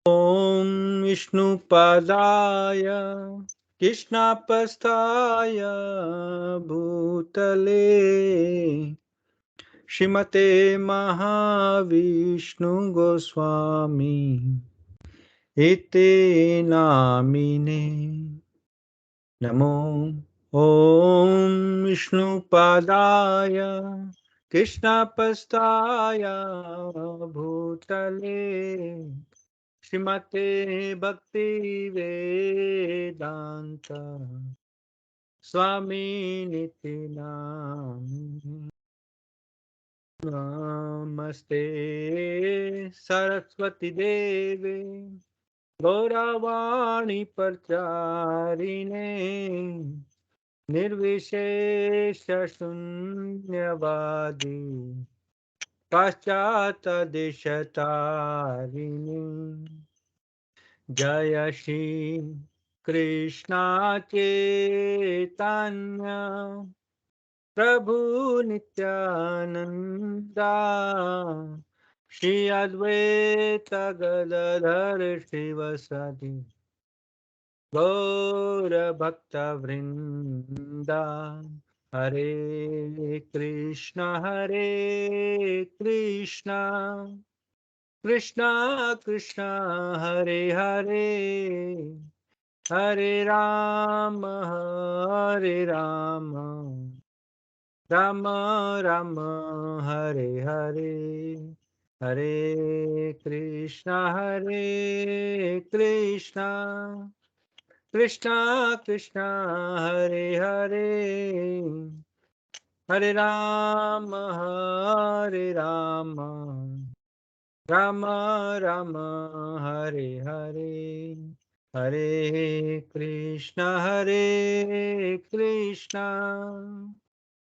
ॐ विष्णुपादाय कृष्णपस्थाय भूतले श्रीमते महाविष्णु गोस्वामी इति नामिने नमो। ॐ विष्णुपादाय कृष्णपस्थाय भूतले श्रीमते भक्ति वेदांत स्वामी निति नाम। नमस्ते सरस्वती देवे गौरवाणी प्रचारिणे निर्विशेष शून्यवादी पाश्चात देशतारिणी। जय श्री कृष्णा चैतन्य प्रभु नित्यानंदा श्री अद्वैत गदाधर श्रीवासादि गौर भक्त वृंदा। हरे कृष्णा कृष्णा कृष्णा हरे हरे, हरे राम राम राम हरे हरे, हरे कृष्णा कृष्णा कृष्णा हरे हरे, हरे राम राम राम हरे हरे, हरे कृष्णा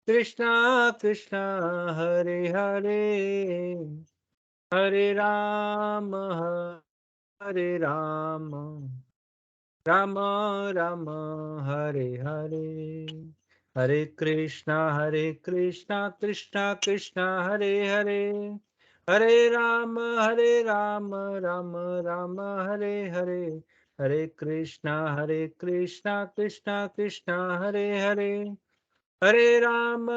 कृष्णा कृष्णा हरे हरे, हरे राम राम राम हरे हरे, हरे कृष्णा कृष्णा कृष्णा हरे हरे, हरे राम राम राम हरे हरे, हरे कृष्णा कृष्णा कृष्णा हरे हरे, हरे राम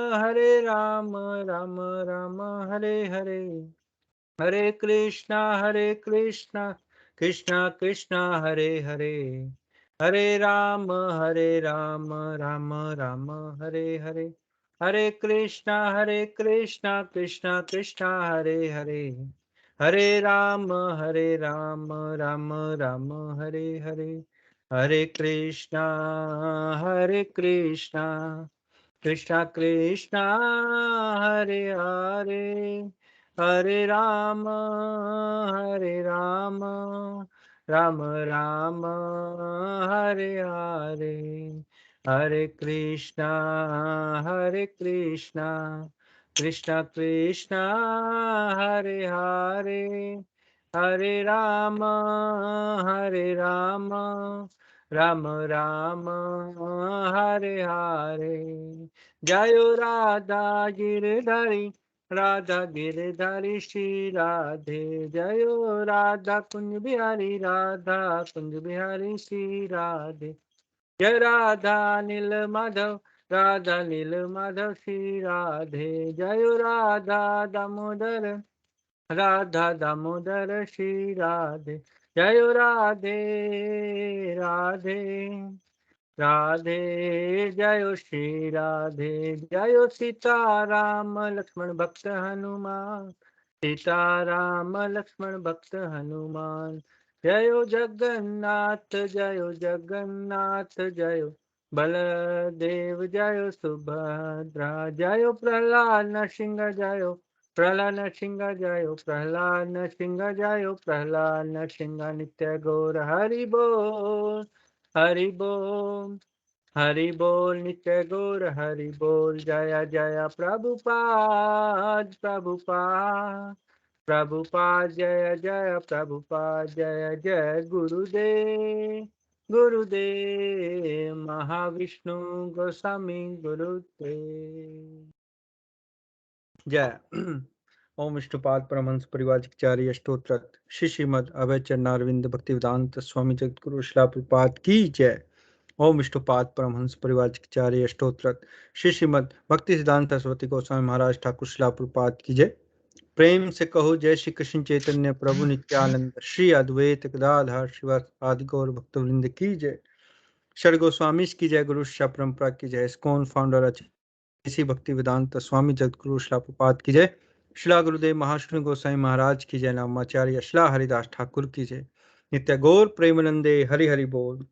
राम राम हरे हरे, हरे कृष्णा कृष्णा कृष्णा हरे हरे, हरे राम राम राम हरे हरे, हरे कृष्णा कृष्णा कृष्णा हरे हरे, हरे राम राम राम हरे हरे, हरे कृष्णा कृष्णा कृष्णा हरे हरे, हरे राम राम राम हरे हरे, हरे कृष्णा कृष्णा कृष्णा हरे हरे, हरे राम राम राम हरे हरे। जयो राधा गिरधरी, राधा गिरधरी श्री राधे, जयो राधा कुंज बिहारी, राधा कुंज बिहारी श्री राधे, जय राधा नील माधव, राधा नील माधव श्री राधे, जयो राधा दामोदर, राधा दामोदर श्री राधे, जयो राधे राधे जयो श्री राधे, जयो सीता राम लक्ष्मण भक्त हनुमान, सीता राम लक्ष्मण भक्त हनुमान, जयो जगन्नाथ जयो बलदेव, जयो सुभद्रा, जयो प्रहलाद नरसिंह, जयो प्रहलाद नरसिंह, जयो प्रहलाद नरसिंह, जयो प्रहलाद नरसिंह, नित्य गौर हरि बोल, हरि बोल, हरि बोल, नित्य गौर हरि बोल, जय जय प्रभुपाद प्रभुपाद जय जय प्रभुपाद, जय जय गुरुदेव महाविष्णु गोस्वामी गुरुदेव जय। ओम विष्णुपाद परमहंस परिवाराचार्य स्तोत्र श्री श्रीमद अभय चरणारविंद भक्तिवेदांत स्वामी जगतगुरु श्रील प्रभुपाद की जय। ओम विष्णुपाद परमहंस परिवाराचार्य स्तोत्र श्री श्रीमद भक्ति सिद्धांत सरस्वती गोस्वामी महाराज ठाकुर श्रील प्रभुपाद की जय। प्रेम से कहो जय श्री कृष्ण चैतन्य प्रभु नित्यानंद श्री अद्वैत गदाधर श्रीवास आदि गौर भक्तवृंद की जय। षड गोस्वामी की जय। गुरु शिष्य परंपरा की जय। इस्कॉन फाउंडर इसी भक्ति वेदांत स्वामी जगतगुरु श्रील प्रभुपाद की जय। शिला गुरुदेव महाश्री गोसाई महाराज की जय। नामाचार्य शिला हरिदास ठाकुर की जय। नित्य गौर प्रेमानंदे हरि हरि बोल।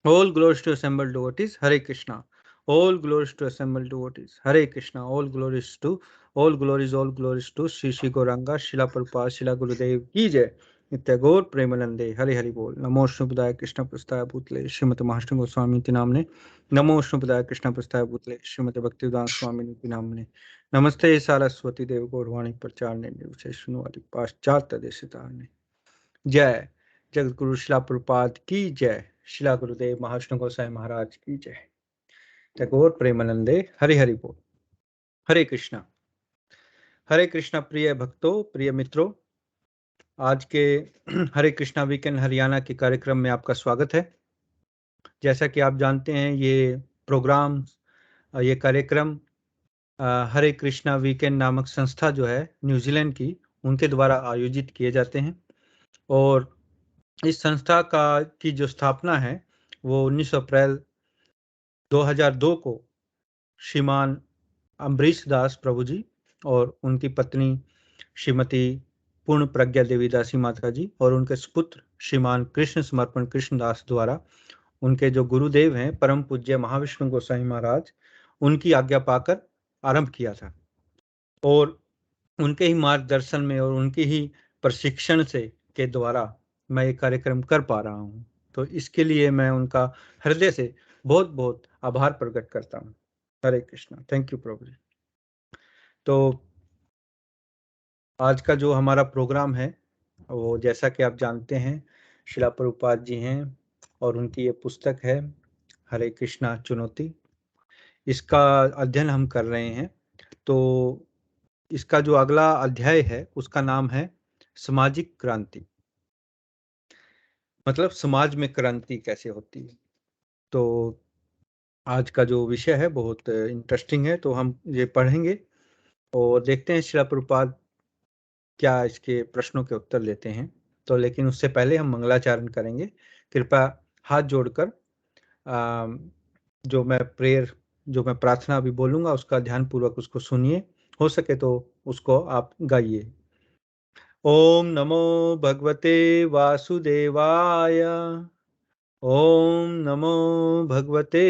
All glories to assembled devotees, Hare Krishna. All glories to assembled devotees, Hare Krishna. All glories, all glories to Shri Shri Gauranga, Srila Prabhupada, Srila Gurudev की जय। नित्य गौर प्रेमानंदे हरि हरि बोल। नमो विष्णुपदाय कृष्ण प्रस्ताय भूतले श्रीमती महाष्टमी गोस्वामी इति नामने। नमो विष्णुपदाय कृष्ण प्रस्ताय भूतले श्रीमती भक्तिवेदांत स्वामी इति नामने। नमस्ते सारस्वती देव गौरवाणी प्रचारणे निर्विशेष सुनवारी पाश्चात्य देशितारणे। जय जगत गुरु शिला प्रभुपाद की जय। शिला गुरुदेव महाविष्णु गोसाई महाराज की जय। टैगोर प्रेमानंदे हरि हरि बोल। हरे कृष्णा प्रिय भक्तों, प्रिय मित्रों, आज के हरे कृष्णा वीकेंड हरियाणा के कार्यक्रम में आपका स्वागत है। जैसा कि आप जानते हैं, ये प्रोग्राम, ये कार्यक्रम हरे कृष्णा वीकेंड नामक संस्था जो है न्यूजीलैंड की, उनके द्वारा आयोजित किए जाते हैं। और इस संस्था की जो स्थापना है वो 19 अप्रैल 2002 को श्रीमान अम्बरीश दास प्रभु जी और उनकी पत्नी श्रीमती पूर्ण प्रज्ञा देवी दासी माता जी और उनके सुपुत्र श्रीमान कृष्ण समर्पण कृष्णदास द्वारा, उनके जो गुरुदेव हैं परम पूज्य महाविष्णु गोसाई महाराज, उनकी आज्ञा पाकर आरंभ किया था। और उनके ही मार्गदर्शन में और उनके ही प्रशिक्षण से के द्वारा मैं ये कार्यक्रम कर पा रहा हूँ। तो इसके लिए मैं उनका हृदय से बहुत बहुत आभार प्रकट करता हूँ। हरे कृष्णा। थैंक यू प्रभु जी। तो आज का जो हमारा प्रोग्राम है वो, जैसा कि आप जानते हैं, श्रीला प्रभुपाद जी हैं और उनकी ये पुस्तक है हरे कृष्णा चुनौती। इसका अध्ययन हम कर रहे हैं। तो इसका जो अगला अध्याय है उसका नाम है सामाजिक क्रांति, मतलब समाज में क्रांति कैसे होती है। तो आज का जो विषय है बहुत इंटरेस्टिंग है, तो हम ये पढ़ेंगे और देखते हैं श्रीला प्रभुपाद क्या इसके प्रश्नों के उत्तर देते हैं। तो लेकिन उससे पहले हम मंगलाचरण करेंगे। कृपया हाथ जोड़कर जो मैं प्रार्थना अभी बोलूंगा उसका ध्यान पूर्वक उसको सुनिए। हो सके तो उसको आप गाइए। ओम नमो भगवते वासुदेवाय। ओम नमो भगवते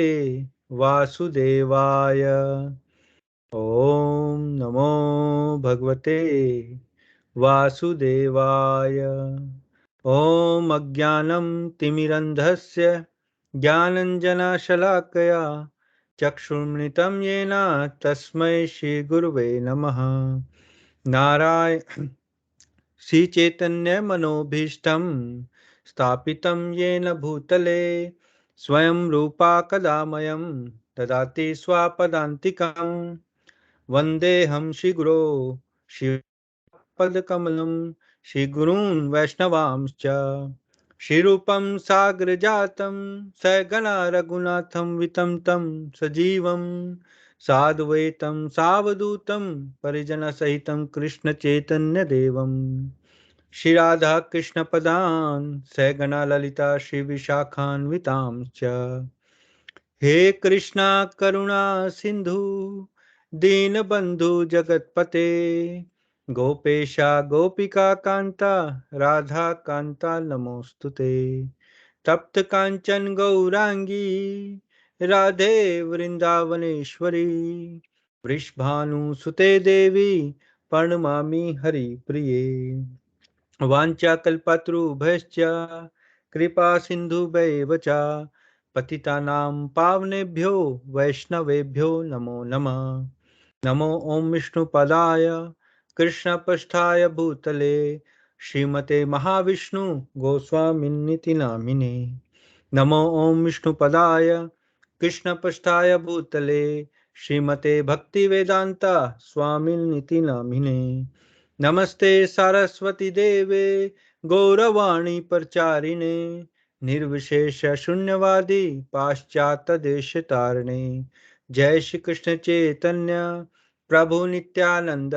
वासुदेवाय। ओम नमो भगवते वासुदेवाय। ओम अज्ञानं तिमिरन्धस्य ज्ञानञ्जनशलाकया चक्षुर्मृतं येन तस्मै श्रीगुरुवे नमः। नारायण श्रीचैतन्यमनोभीष्टं स्थापितं येन भूतले स्वयं रूपा कदा मह्यं ददाति स्वापदान्तिकं। वन्देऽहं श्रीगुरो श्रीपदकमलं श्रीगुरून् वैष्णवांश्च श्रीरूपं साग्रजातं सगणा रघुनाथं वितं तं सजीवं साद्वैतं सावधूतं परिजनसहितं कृष्णचैतन्यदेवं श्री राधा कृष्ण पदान् सगणा ललिता श्री विशाखान्वितांश्च। हे कृष्णा करुणा सिंधु दीनबंधु जगतपते गोपेशा गोपिका कांता राधा कांता नमोस्तुते। तप्त कांचन गौरांगी राधे वृंदावनेश्वरी वृषभानुसुते देवी प्रणमामि हरिप्रिये। वाञ्छाकल्पतरुभ्यश्च कृपा सिन्धुभ्येव च पतितानां पावनेभ्यो वैष्णवेभ्यो नमो नमः। नमो ओम विष्णुपदाय कृष्णपृष्ठाय भूतले श्रीमते महाविष्णु गोस्वामिन्निति नामिने। नमो ओम विष्णुपदाय कृष्णपृष्ठाय भूतले श्रीमते भक्तिवेदांता स्वामिन्निति नामिने। नमस्ते सारस्वती देवे गौरवाणी प्रचारिणे निर्विशेष शून्यवादी पाश्चात्य देश तारिणे। जय श्री कृष्ण चैतन्य प्रभु नित्यानंद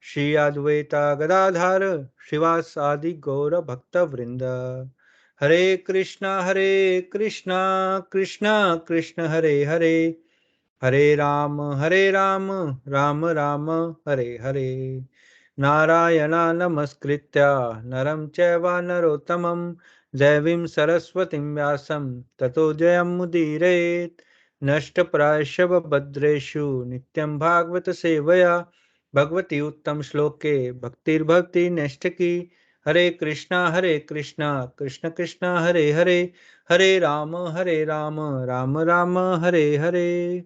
श्री अद्वैता गदाधर श्रीवासादि गौर भक्त वृंद। हरे कृष्णा कृष्णा कृष्ण हरे हरे, हरे राम राम राम हरे हरे। नारायण नमस्कृत्य नरं चैव नरोत्तमं देवीं सरस्वतीं व्यासं ततो जयमुदीरयेत्। नष्टप्रायशव भद्रेषु नित्यं भागवत सेवया भगवती उत्तम श्लोके भक्तिर्भक्ति नैष्ठिकी। हरे कृष्णा कृष्ण कृष्ण हरे हरे, हरे राम राम राम हरे हरे।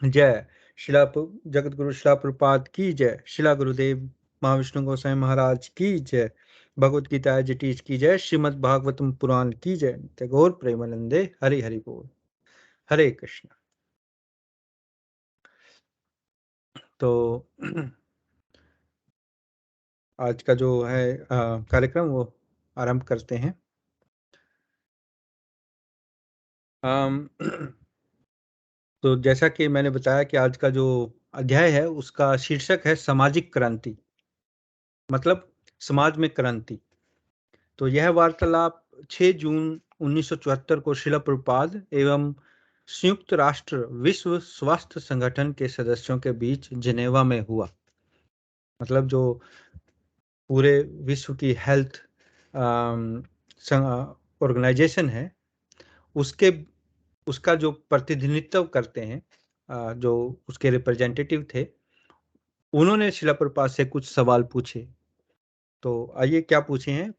जय शिला जगत गुरु शिला प्रपात की जय। शिला गुरुदेव महाविष्णु गोसाई महाराज की जय। भगवत गीता जटीज की जय। श्रीमद् भागवतम पुराण की जय। टैगोर प्रेमानंदे हरि हरि बोल। हरे कृष्ण। तो आज का जो है कार्यक्रम वो आरंभ करते हैं। तो जैसा कि मैंने बताया कि आज का जो अध्याय है उसका शीर्षक है सामाजिक क्रांति, मतलब समाज में क्रांति। तो यह वार्तालाप 6 जून 1974 को शिला प्रभुपाद एवं संयुक्त राष्ट्र विश्व स्वास्थ्य संगठन के सदस्यों के बीच जिनेवा में हुआ। मतलब जो पूरे विश्व की हेल्थ ऑर्गेनाइजेशन है उसके उसका जो प्रतिनिधित्व करते हैं, जो उसके रिप्रेजेंटेटिव थे, उन्होंने शिला प्रभुपाद से कुछ सवाल पूछे। तो आइए क्या पूछे हैं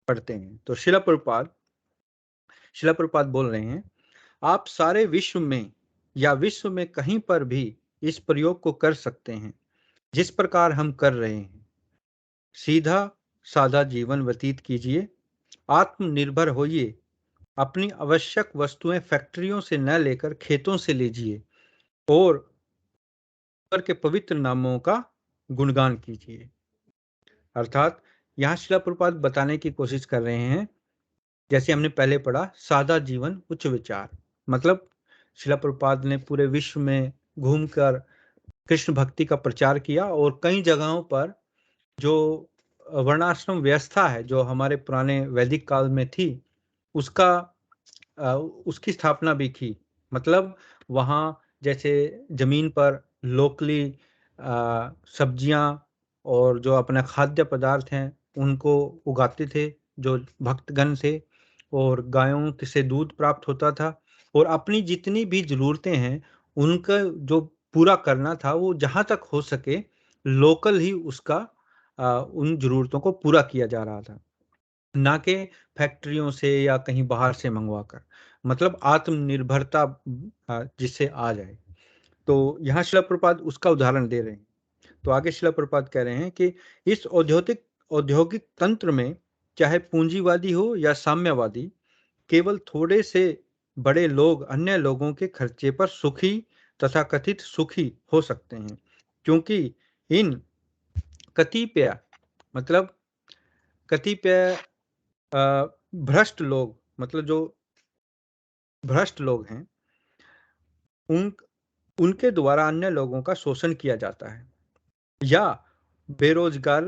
पढ़ते हैं। तो शिला प्रभुपाद बोल रहे हैं, आप सारे विश्व में या विश्व में कहीं पर भी इस प्रयोग को कर सकते हैं जिस प्रकार हम कर रहे हैं। सीधा साधा जीवन व्यतीत कीजिए, आत्मनिर्भर होइए, अपनी आवश्यक वस्तुएं फैक्ट्रियों से न लेकर खेतों से लीजिए और ईश्वर के पवित्र नामों का गुणगान कीजिए। अर्थात यहाँ शिला प्रभुपाद बताने की कोशिश कर रहे हैं, जैसे हमने पहले पढ़ा, सादा जीवन उच्च विचार। मतलब शिला प्रभुपाद ने पूरे विश्व में घूमकर कृष्ण भक्ति का प्रचार किया और कई जगहों पर जो वर्णाश्रम व्यवस्था है जो हमारे पुराने वैदिक काल में थी उसका उसकी स्थापना भी की। मतलब वहाँ जैसे जमीन पर लोकली सब्जियां और जो अपना खाद्य पदार्थ हैं उनको उगाते थे जो भक्तगण थे, और गायों से दूध प्राप्त होता था, और अपनी जितनी भी जरूरतें हैं उनका जो पूरा करना था वो जहाँ तक हो सके लोकल ही उसका उन जरूरतों को पूरा किया जा रहा था, ना कि फैक्ट्रियों से या कहीं बाहर से मंगवा कर। मतलब आत्मनिर्भरता जिससे आ जाए। तो यहाँ शिला प्रभुपाद उसका उदाहरण दे रहे हैं। तो आगे शिला प्रभुपाद कह रहे हैं कि इस औद्योगिक तंत्र में चाहे पूंजीवादी हो या साम्यवादी, केवल थोड़े से बड़े लोग अन्य लोगों के खर्चे पर सुखी तथा कथित सुखी हो सकते हैं, क्योंकि इन कतिपय मतलब कतिपय भ्रष्ट लोग, मतलब जो भ्रष्ट लोग हैं, उन उनके द्वारा अन्य लोगों का शोषण किया जाता है या बेरोजगार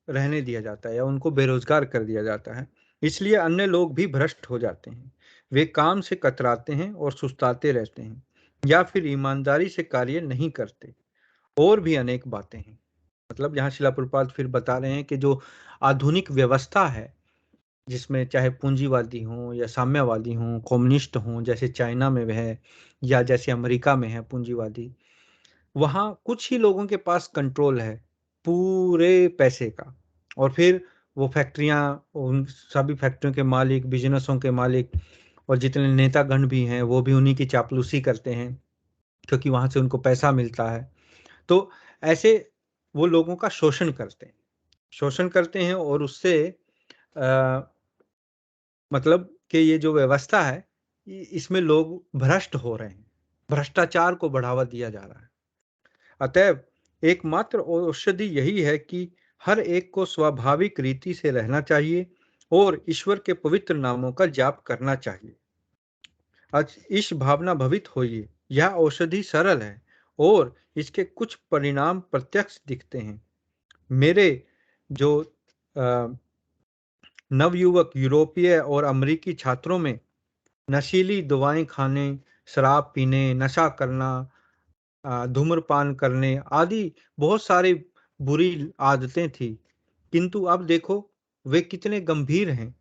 रहने दिया जाता है या उनको बेरोजगार कर दिया जाता है। इसलिए अन्य लोग भी भ्रष्ट हो जाते हैं। वे काम से कतराते हैं और सुस्ताते रहते हैं या फिर ईमानदारी से कार्य नहीं करते। और भी अनेक बातें हैं। मतलब यहाँ शिला प्रभुपाद फिर बता रहे हैं कि जो आधुनिक व्यवस्था है जिसमें चाहे पूंजीवादी हों या साम्यवादी हों, कम्युनिस्ट हों जैसे चाइना में है या जैसे अमेरिका में है पूंजीवादी, वहाँ कुछ ही लोगों के पास कंट्रोल है पूरे पैसे का। और फिर वो फैक्ट्रियाँ, उन सभी फैक्ट्रियों के मालिक, बिजनेसों के मालिक और जितने नेतागण भी हैं वो भी उन्हीं की चापलूसी करते हैं क्योंकि वहाँ से उनको पैसा मिलता है। तो ऐसे वो लोगों का शोषण करते हैं और उससे अ, मतलब कि ये जो व्यवस्था है इसमें लोग भ्रष्ट हो रहे हैं, भ्रष्टाचार को बढ़ावा दिया जा रहा है। अतएव एकमात्र औषधि यही है कि हर एक को स्वाभाविक रीति से रहना चाहिए और ईश्वर के पवित्र नामों का जाप करना चाहिए। आज इस भावना भवित होइए। यह औषधि सरल है और इसके कुछ परिणाम प्रत्यक्ष दिखते हैं। मेरे जो नवयुवक यूरोपीय और अमेरिकी छात्रों में नशीली दवाएं खाने, शराब पीने, नशा करना, धूम्रपान करने आदि बहुत सारी बुरी आदतें थी, किंतु अब देखो वे कितने गंभीर हैं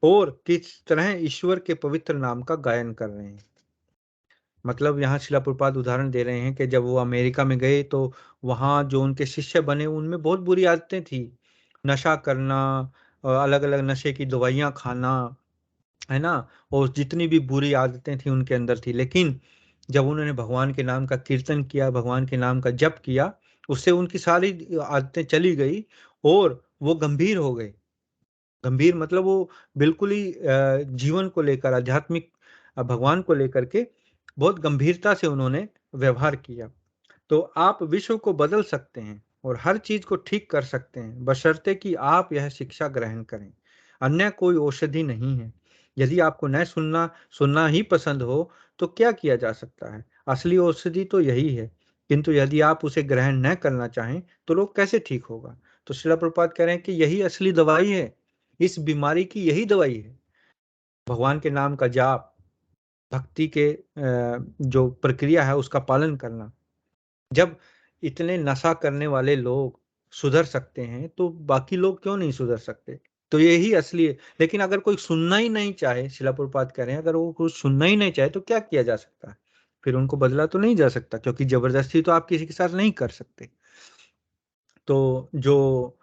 और किस तरह ईश्वर के पवित्र नाम का गायन कर रहे हैं। मतलब यहाँ शिला प्रभुपाद उदाहरण दे रहे हैं कि जब वो अमेरिका में गए तो वहाँ जो उनके शिष्य बने उनमें बहुत बुरी आदतें थी। नशा करना, अलग-अलग नशे की दवाइयाँ खाना, है ना? और जितनी भी बुरी आदतें थी उनके अंदर थी। लेकिन जब उन्होंने भगवान के नाम का कीर्तन किया, भगवान के नाम का जप किया, उससे उनकी सारी आदतें चली गई और वो गंभीर हो गए। गंभीर मतलब वो बिल्कुल ही जीवन को लेकर आध्यात्मिक भगवान को लेकर के बहुत गंभीरता से उन्होंने व्यवहार किया। तो आप विश्व को बदल सकते हैं और हर चीज को ठीक कर सकते हैं, बशर्ते कि आप यह शिक्षा ग्रहण करें। अन्य कोई औषधि नहीं है। यदि आपको न सुनना सुनना ही पसंद हो तो क्या किया जा सकता है? असली औषधि तो यही है, किंतु यदि आप उसे ग्रहण न करना चाहें तो लोग कैसे ठीक होगा? तो श्रील प्रभुपाद कह रहे हैं कि यही असली दवाई है। इस बीमारी की यही दवाई है। भगवान के नाम का जाप, भक्ति के जो प्रक्रिया है उसका पालन करना। जब इतने नशा करने वाले लोग सुधर सकते हैं तो बाकी लोग क्यों नहीं सुधर सकते? तो यही असली है। लेकिन अगर कोई सुनना ही नहीं चाहे, शिला प्रभुपाद कह रहे हैं, अगर वो कुछ सुनना ही नहीं चाहे तो क्या किया जा सकता है? फिर उनको बदला तो नहीं जा सकता, क्योंकि जबरदस्ती तो आप किसी के साथ नहीं कर सकते। तो जो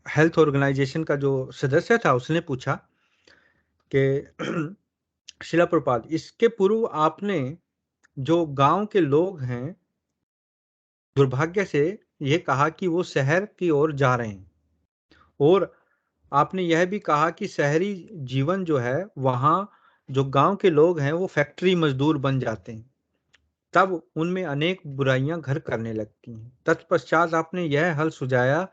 हेल्थ ऑर्गेनाइजेशन का जो सदस्य था उसने पूछा कि शिला प्रभुपाद, इसके पूर्व आपने जो गांव के लोग हैं दुर्भाग्य से ये कहा कि वो शहर की ओर जा रहे हैं, और आपने यह भी कहा कि शहरी जीवन जो है वहाँ जो गांव के लोग हैं वो फैक्ट्री मजदूर बन जाते हैं, तब उनमें अनेक बुराइयां घर करने लगती हैं। तत्पश्चात आपने यह हल सुझाया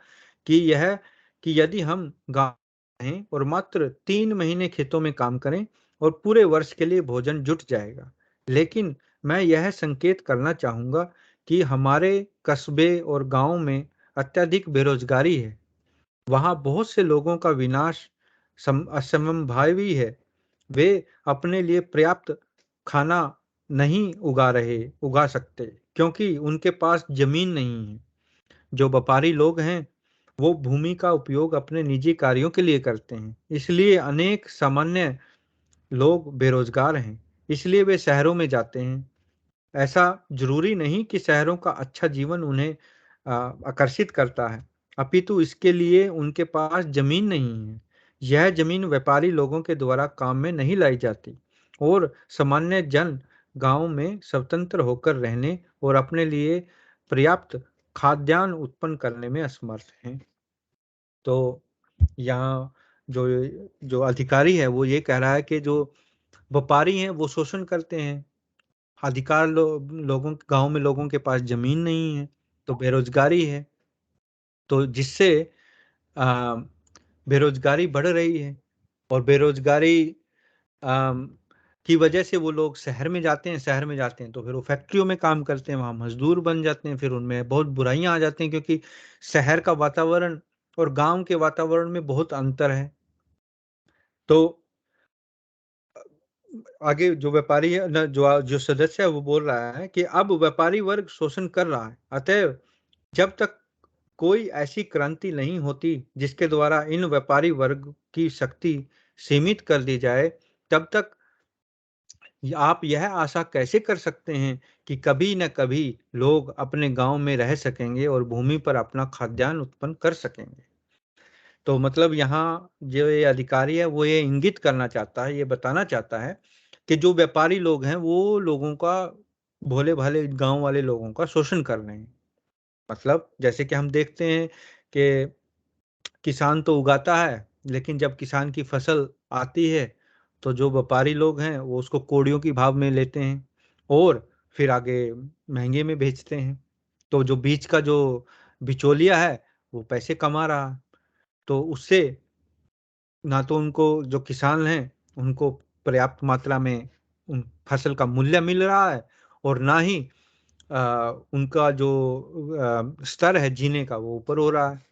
कि यह कि यदि हम गाँव रहें और मात्र 3 महीने खेतों में काम करें और पूरे वर्ष के लिए भोजन जुट जाएगा। लेकिन मैं यह संकेत करना चाहूँगा कि हमारे कस्बे और गाँव में अत्यधिक बेरोजगारी है। वहाँ बहुत से लोगों का विनाश असंभवी है। वे अपने लिए पर्याप्त खाना नहीं उगा सकते, क्योंकि उनके पास जमीन नहीं है। जो व्यापारी लोग हैं वो भूमि का उपयोग अपने निजी कार्यों के लिए करते हैं, इसलिए अनेक सामान्य लोग बेरोजगार हैं, इसलिए वे शहरों में जाते हैं। ऐसा जरूरी नहीं कि शहरों का अच्छा जीवन उन्हें आकर्षित करता है, अपितु इसके लिए उनके पास जमीन नहीं है। यह जमीन व्यापारी लोगों के द्वारा काम में नहीं लाई जाती और सामान्य जन गांव में स्वतंत्र होकर रहने और अपने लिए पर्याप्त खाद्यान्न उत्पन्न करने में असमर्थ हैं। तो यहाँ जो जो अधिकारी है वो ये कह रहा है कि जो व्यापारी हैं वो शोषण करते हैं। लोगों गांव में लोगों के पास जमीन नहीं है, तो बेरोजगारी है, तो जिससे आ, बेरोजगारी बढ़ रही है, और बेरोजगारी आम, की वजह से वो लोग शहर में जाते हैं तो फिर वो फैक्ट्रियों में काम करते हैं, वहां मजदूर बन जाते हैं, फिर उनमें बहुत बुराइयां आ जाती हैं, क्योंकि शहर का वातावरण और गांव के वातावरण में बहुत अंतर है। तो आगे जो व्यापारी है न, जो सदस्य है वो बोल रहा है कि अब व्यापारी वर्ग शोषण कर रहा है, अतएव जब तक कोई ऐसी क्रांति नहीं होती जिसके द्वारा इन व्यापारी वर्ग की शक्ति सीमित कर दी जाए, तब तक आप यह आशा कैसे कर सकते हैं कि कभी न कभी लोग अपने गांव में रह सकेंगे और भूमि पर अपना खाद्यान्न उत्पन्न कर सकेंगे। तो मतलब यहाँ जो ये अधिकारी है वो ये इंगित करना चाहता है, ये बताना चाहता है कि जो व्यापारी लोग हैं वो लोगों का, भोले भाले गांव वाले लोगों का शोषण कर रहे हैं। मतलब जैसे कि हम देखते हैं कि किसान तो उगाता है, लेकिन जब किसान की फसल आती है तो जो व्यापारी लोग हैं वो उसको कोड़ियों की भाव में लेते हैं और फिर आगे महंगे में बेचते हैं। तो जो बीच का जो बिचौलिया है वो पैसे कमा रहा है, तो उससे ना तो उनको जो किसान हैं उनको पर्याप्त मात्रा में उन फसल का मूल्य मिल रहा है, और ना ही उनका जो स्तर है जीने का वो ऊपर हो रहा है।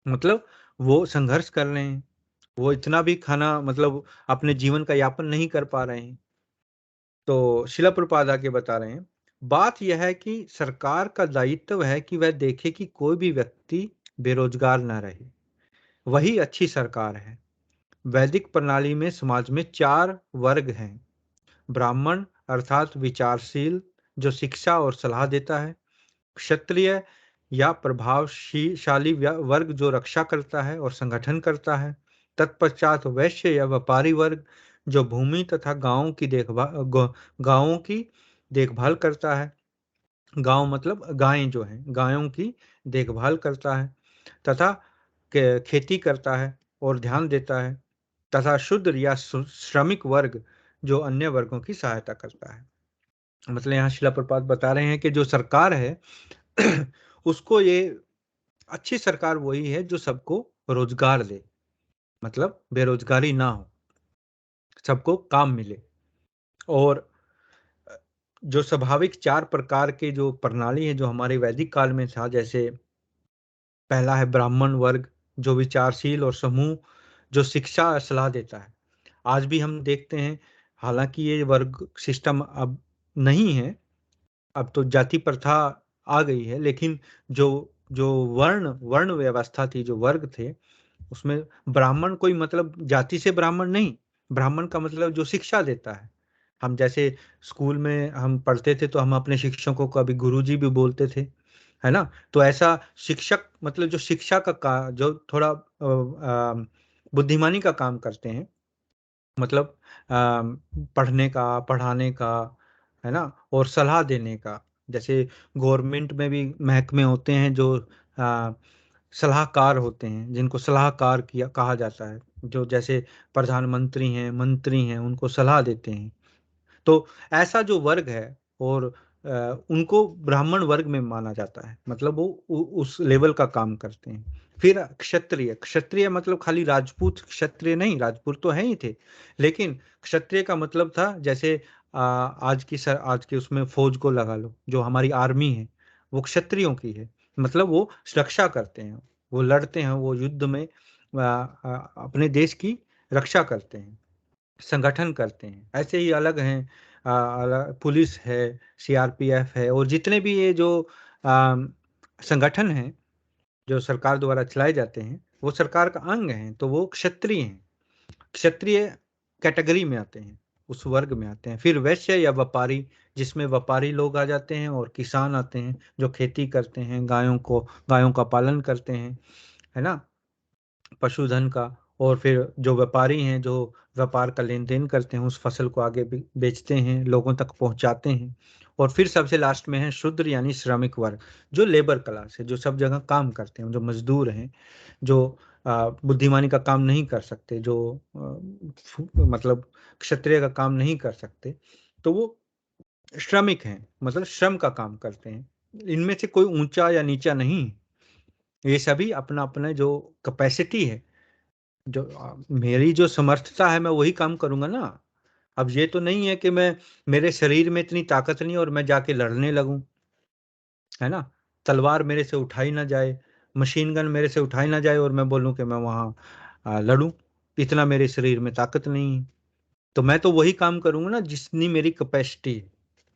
मतलब वो संघर्ष कर रहे हैं, वो इतना भी खाना मतलब अपने जीवन का यापन नहीं कर पा रहे हैं। तो शिला प्रभुपाद आगे बता रहे हैं, बात यह है कि सरकार का दायित्व है कि वह देखे कि कोई भी व्यक्ति बेरोजगार ना रहे, वही अच्छी सरकार है। वैदिक प्रणाली में समाज में 4 वर्ग हैं। ब्राह्मण अर्थात विचारशील, जो शिक्षा और सलाह देता है। क्षत्रिय या प्रभावशाली वर्ग, जो रक्षा करता है और संगठन करता है। तत्पश्चात वैश्य या व्यापारी वर्ग, जो भूमि तथा गांवों की देखभाल करता है। गांव मतलब गायें जो हैं, गायों की देखभाल करता है तथा खेती करता है और ध्यान देता है। तथा शूद्र या श्रमिक वर्ग, जो अन्य वर्गों की सहायता करता है। मतलब यहाँ शिला प्रभुपाद बता रहे हैं कि जो सरकार है उसको ये अच्छी सरकार वही है जो सबको रोजगार दे, मतलब बेरोजगारी ना हो, सबको काम मिले। और जो स्वाभाविक 4 प्रकार के जो प्रणाली है जो हमारे वैदिक काल में था, जैसे पहला है ब्राह्मण वर्ग, जो विचारशील और समूह, जो शिक्षा और सलाह देता है। आज भी हम देखते हैं, हालांकि ये वर्ग सिस्टम अब नहीं है, अब तो जाति प्रथा आ गई है, लेकिन जो जो वर्ण वर्ण व्यवस्था थी, जो वर्ग थे, उसमें ब्राह्मण कोई मतलब जाति से ब्राह्मण नहीं, ब्राह्मण का मतलब जो शिक्षा देता है। हम जैसे स्कूल में हम पढ़ते थे तो हम अपने शिक्षकों को कभी गुरुजी भी बोलते थे, है ना। तो ऐसा शिक्षक मतलब जो शिक्षा जो थोड़ा बुद्धिमानी का काम करते हैं, मतलब पढ़ने का, पढ़ाने का, है ना, और सलाह देने का। जैसे गवर्नमेंट में भी महकमे होते हैं जो आ, सलाहकार होते हैं, जिनको सलाहकार किया कहा जाता है, जो जैसे प्रधानमंत्री हैं, मंत्री हैं, उनको सलाह देते हैं। तो ऐसा जो वर्ग है, और उनको ब्राह्मण वर्ग में माना जाता है, मतलब वो उस लेवल का काम करते हैं। फिर क्षत्रिय, क्षत्रिय मतलब खाली राजपूत क्षत्रिय नहीं, राजपूत तो है ही थे, लेकिन क्षत्रिय का मतलब था जैसे आज की उसमें फौज को लगा लो, जो हमारी आर्मी है वो क्षत्रियों की है। मतलब वो रक्षा करते हैं, वो लड़ते हैं, वो युद्ध में अपने देश की रक्षा करते हैं, संगठन करते हैं। ऐसे ही अलग हैं, पुलिस है, सीआरपीएफ है, और जितने भी ये जो संगठन हैं जो सरकार द्वारा चलाए जाते हैं, वो सरकार का अंग हैं, तो वो क्षत्रिय हैं, क्षत्रिय कैटेगरी में आते हैं, उस वर्ग में आते हैं। फिर वैश्य या व्यापारी, जिसमें व्यापारी लोग आ जाते हैं, और किसान आते हैं जो खेती करते हैं, गायों का पालन करते हैं, है ना, पशुधन का। और फिर जो व्यापारी हैं, जो व्यापार का लेन देन करते हैं, उस फसल को आगे बेचते हैं, लोगों तक पहुंचाते हैं। और फिर सबसे लास्ट में है शूद्र यानी श्रमिक वर्ग, जो लेबर क्लास है, जो सब जगह काम करते हैं, जो मजदूर हैं, जो बुद्धिमानी का काम नहीं कर सकते, जो मतलब क्षत्रिय का काम नहीं कर सकते, तो वो श्रमिक हैं, मतलब श्रम का काम करते हैं। इनमें से कोई ऊंचा या नीचा नहीं, ये सभी अपना अपना जो कैपेसिटी है, जो मेरी जो समर्थता है, मैं वही काम करूंगा ना। अब ये तो नहीं है कि मैं मेरे शरीर में इतनी ताकत नहीं और मैं जाके लड़ने लगूं, है ना, तलवार मेरे से उठाई ना जाए, मशीन गन मेरे से उठाई ना जाए और मैं बोलूं कि मैं वहां लड़ूं, इतना मेरे शरीर में ताकत नहीं है। तो मैं तो वही काम करूंगा ना जितनी मेरी कैपेसिटी है,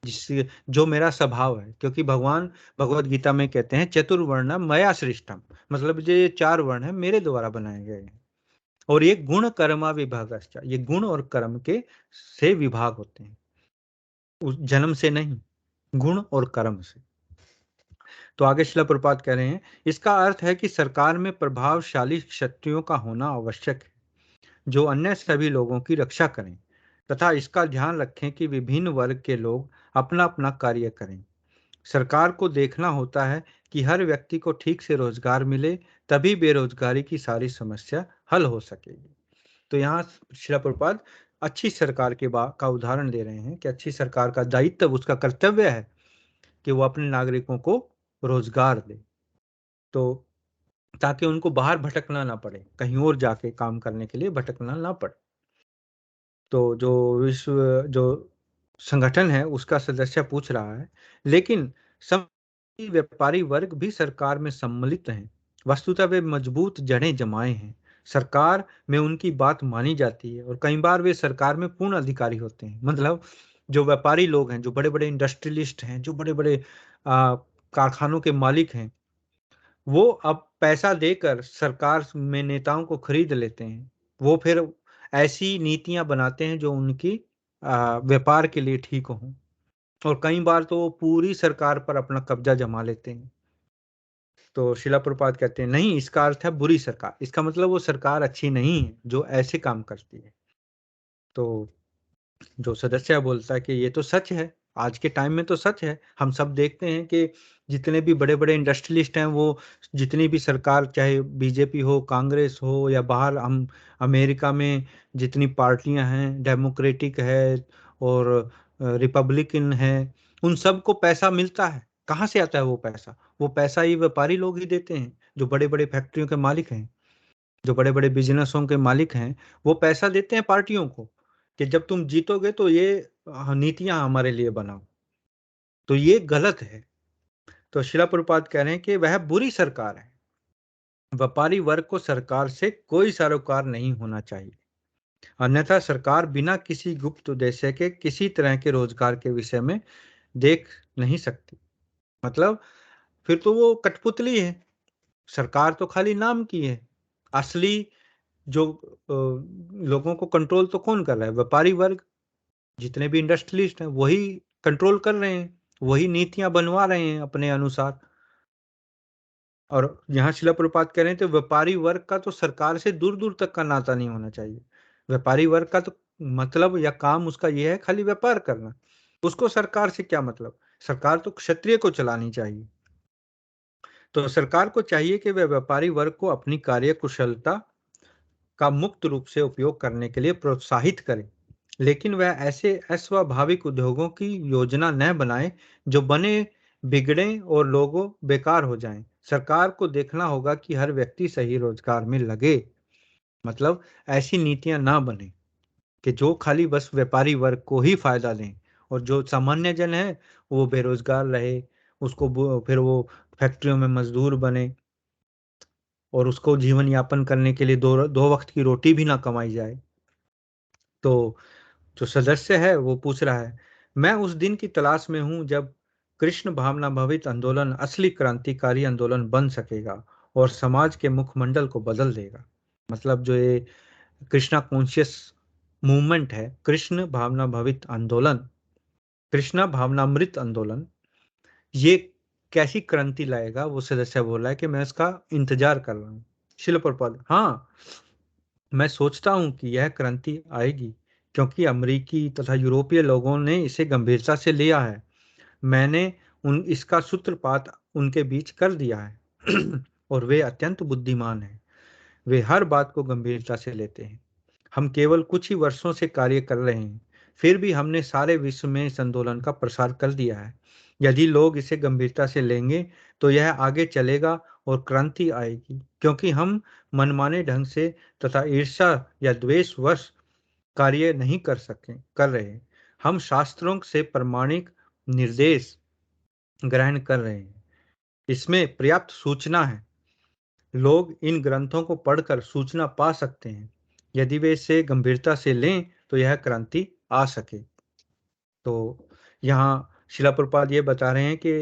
जिस जो मेरा स्वभाव है, क्योंकि भगवान भगवत गीता में कहते हैं चतुर्वर्ण मया सृष्टम, मतलब जो ये 4 वर्ण है मेरे द्वारा बनाए गए हैं। और ये गुण कर्मा विभागश्च, ये गुण और कर्म के से विभाग होते हैं, उस जन्म से नहीं, गुण और कर्म से। तो आगे शिला प्रभुपाद कह रहे हैं, इसका अर्थ है कि सरकार में प्रभावशाली क्षत्रियों का होना आवश्यक है, जो अन्य सभी लोगों की रक्षा करें, तथा इसका ध्यान रखें कि विभिन्न वर्ग के लोग अपना अपना कार्य करें। सरकार को देखना होता है कि हर व्यक्ति को ठीक से रोजगार मिले, तभी बेरोजगारी की सारी समस्या हल हो सकेगी। तो यहाँ श्रीला प्रभुपाद अच्छी सरकार का उदाहरण दे रहे हैं कि अच्छी सरकार का दायित्व, उसका कर्तव्य है कि वो अपने नागरिकों को रोजगार दे, तो ताकि उनको बाहर भटकना ना पड़े, कहीं और जाके काम करने के लिए भटकना ना पड़े। तो जो विश्व जो संगठन है उसका सदस्य पूछ रहा है, लेकिन सब व्यापारी वर्ग भी सरकार में सम्मिलित हैं। वस्तुतः वे मजबूत जड़ें जमाए हैं, सरकार में उनकी बात मानी जाती है और कई बार वे सरकार में पूर्ण अधिकारी होते हैं। मतलब जो व्यापारी लोग हैं, जो बड़े बड़े इंडस्ट्रियलिस्ट हैं, जो बड़े बड़े कारखानों के मालिक हैं, वो अब पैसा देकर सरकार में नेताओं को खरीद लेते हैं। वो फिर ऐसी नीतियां बनाते हैं जो उनकी व्यापार के लिए ठीक हों, और कई बार तो वो पूरी सरकार पर अपना कब्जा जमा लेते हैं। तो शिला प्रभुपाद कहते हैं नहीं, इसका अर्थ है बुरी सरकार। इसका मतलब वो सरकार अच्छी नहीं है जो ऐसे काम करती है। तो जो सदस्य बोलता है कि ये तो सच है, आज के टाइम में तो सच है। हम सब देखते हैं कि जितने भी बड़े बड़े इंडस्ट्रियलिस्ट हैं, वो जितनी भी सरकार, चाहे बीजेपी हो, कांग्रेस हो, या बाहर हम अमेरिका में जितनी पार्टियां हैं, डेमोक्रेटिक है और रिपब्लिकन है, उन सबको पैसा मिलता है। कहाँ से आता है वो पैसा? वो पैसा ये व्यापारी लोग ही देते हैं, जो बड़े बड़े फैक्ट्रियों के मालिक हैं, जो बड़े बड़े बिजनेसों के मालिक हैं। वो पैसा देते हैं पार्टियों को कि जब तुम जीतोगे तो ये नीतियां हमारे लिए बनाओ। तो ये गलत है। तो शिला प्रभुपाद कह रहे हैं कि वह बुरी सरकार है। व्यापारी वर्ग को सरकार से कोई सरोकार नहीं होना चाहिए, अन्यथा सरकार बिना किसी गुप्त उद्देश्य के किसी तरह के रोजगार के विषय में देख नहीं सकती। मतलब फिर तो वो कठपुतली है, सरकार तो खाली नाम की है। असली जो लोगों को कंट्रोल तो कौन कर रहा है? व्यापारी वर्ग, जितने भी इंडस्ट्रियलिस्ट हैं वही कंट्रोल कर रहे हैं, वही नीतियां बनवा रहे हैं अपने अनुसार। और यहाँ शिला प्रभुपाद कह रहे हैं तो व्यापारी वर्ग का तो सरकार से दूर दूर तक का नाता नहीं होना चाहिए। व्यापारी वर्ग का तो मतलब या काम उसका यह है खाली व्यापार करना, उसको सरकार से क्या मतलब? सरकार तो क्षत्रिय को चलानी चाहिए। तो सरकार को चाहिए कि वह व्यापारी वर्ग को अपनी कार्य कुशलता का मुक्त रूप से उपयोग करने के लिए प्रोत्साहित करे, लेकिन वह ऐसे अस्वाभाविक उद्योगों की योजना न बनाए जो बने बिगड़े और लोगों बेकार हो जाएं। सरकार को देखना होगा कि हर व्यक्ति सही रोजगार में लगे। मतलब ऐसी नीतियां ना बने कि जो खाली बस व्यापारी वर्ग को ही फायदा दें, और जो सामान्य जन है वो बेरोजगार रहे, उसको फिर वो फैक्ट्रियों में मजदूर बने और उसको जीवन यापन करने के लिए दो दो वक्त की रोटी भी ना कमाई जाए। तो जो सदस्य है वो पूछ रहा है, मैं उस दिन की तलाश में हूं जब कृष्ण भावना भवित आंदोलन असली क्रांतिकारी आंदोलन बन सकेगा और समाज के मुखमंडल को बदल देगा। मतलब जो ये कृष्णा कॉन्शियस मूवमेंट है, कृष्ण भावना भवित आंदोलन, कृष्णा भावनामृत आंदोलन, ये कैसी क्रांति लाएगा? वो सदस्य बोल रहा है कि मैं इसका इंतजार कर रहा हूँ। शिल प्रपाद, हाँ, मैं सोचता हूं कि यह क्रांति आएगी क्योंकि अमेरिकी तथा यूरोपीय लोगों ने इसे गंभीरता से लिया है। मैंने उन इसका सूत्रपात उनके बीच कर दिया है और वे अत्यंत बुद्धिमान हैं। वे हर बात को गंभीरता से लेते हैं। हम केवल कुछ ही वर्षों से कार्य कर रहे हैं, फिर भी हमने सारे विश्व में इस आंदोलन का प्रसार कर दिया है। यदि लोग इसे गंभीरता से लेंगे तो यह आगे चलेगा और क्रांति आएगी, क्योंकि हम मनमाने ढंग से तथा ईर्ष्या या द्वेषवश कार्य नहीं कर रहे। हम शास्त्रों से प्रमाणिक निर्देश ग्रहण कर रहे हैं, इसमें पर्याप्त सूचना है। लोग इन ग्रंथों को पढ़कर सूचना पा सकते हैं। यदि वे इसे गंभीरता से लें तो यह क्रांति आ सके। तो यहाँ शिला प्रभुपाद ये बता रहे हैं कि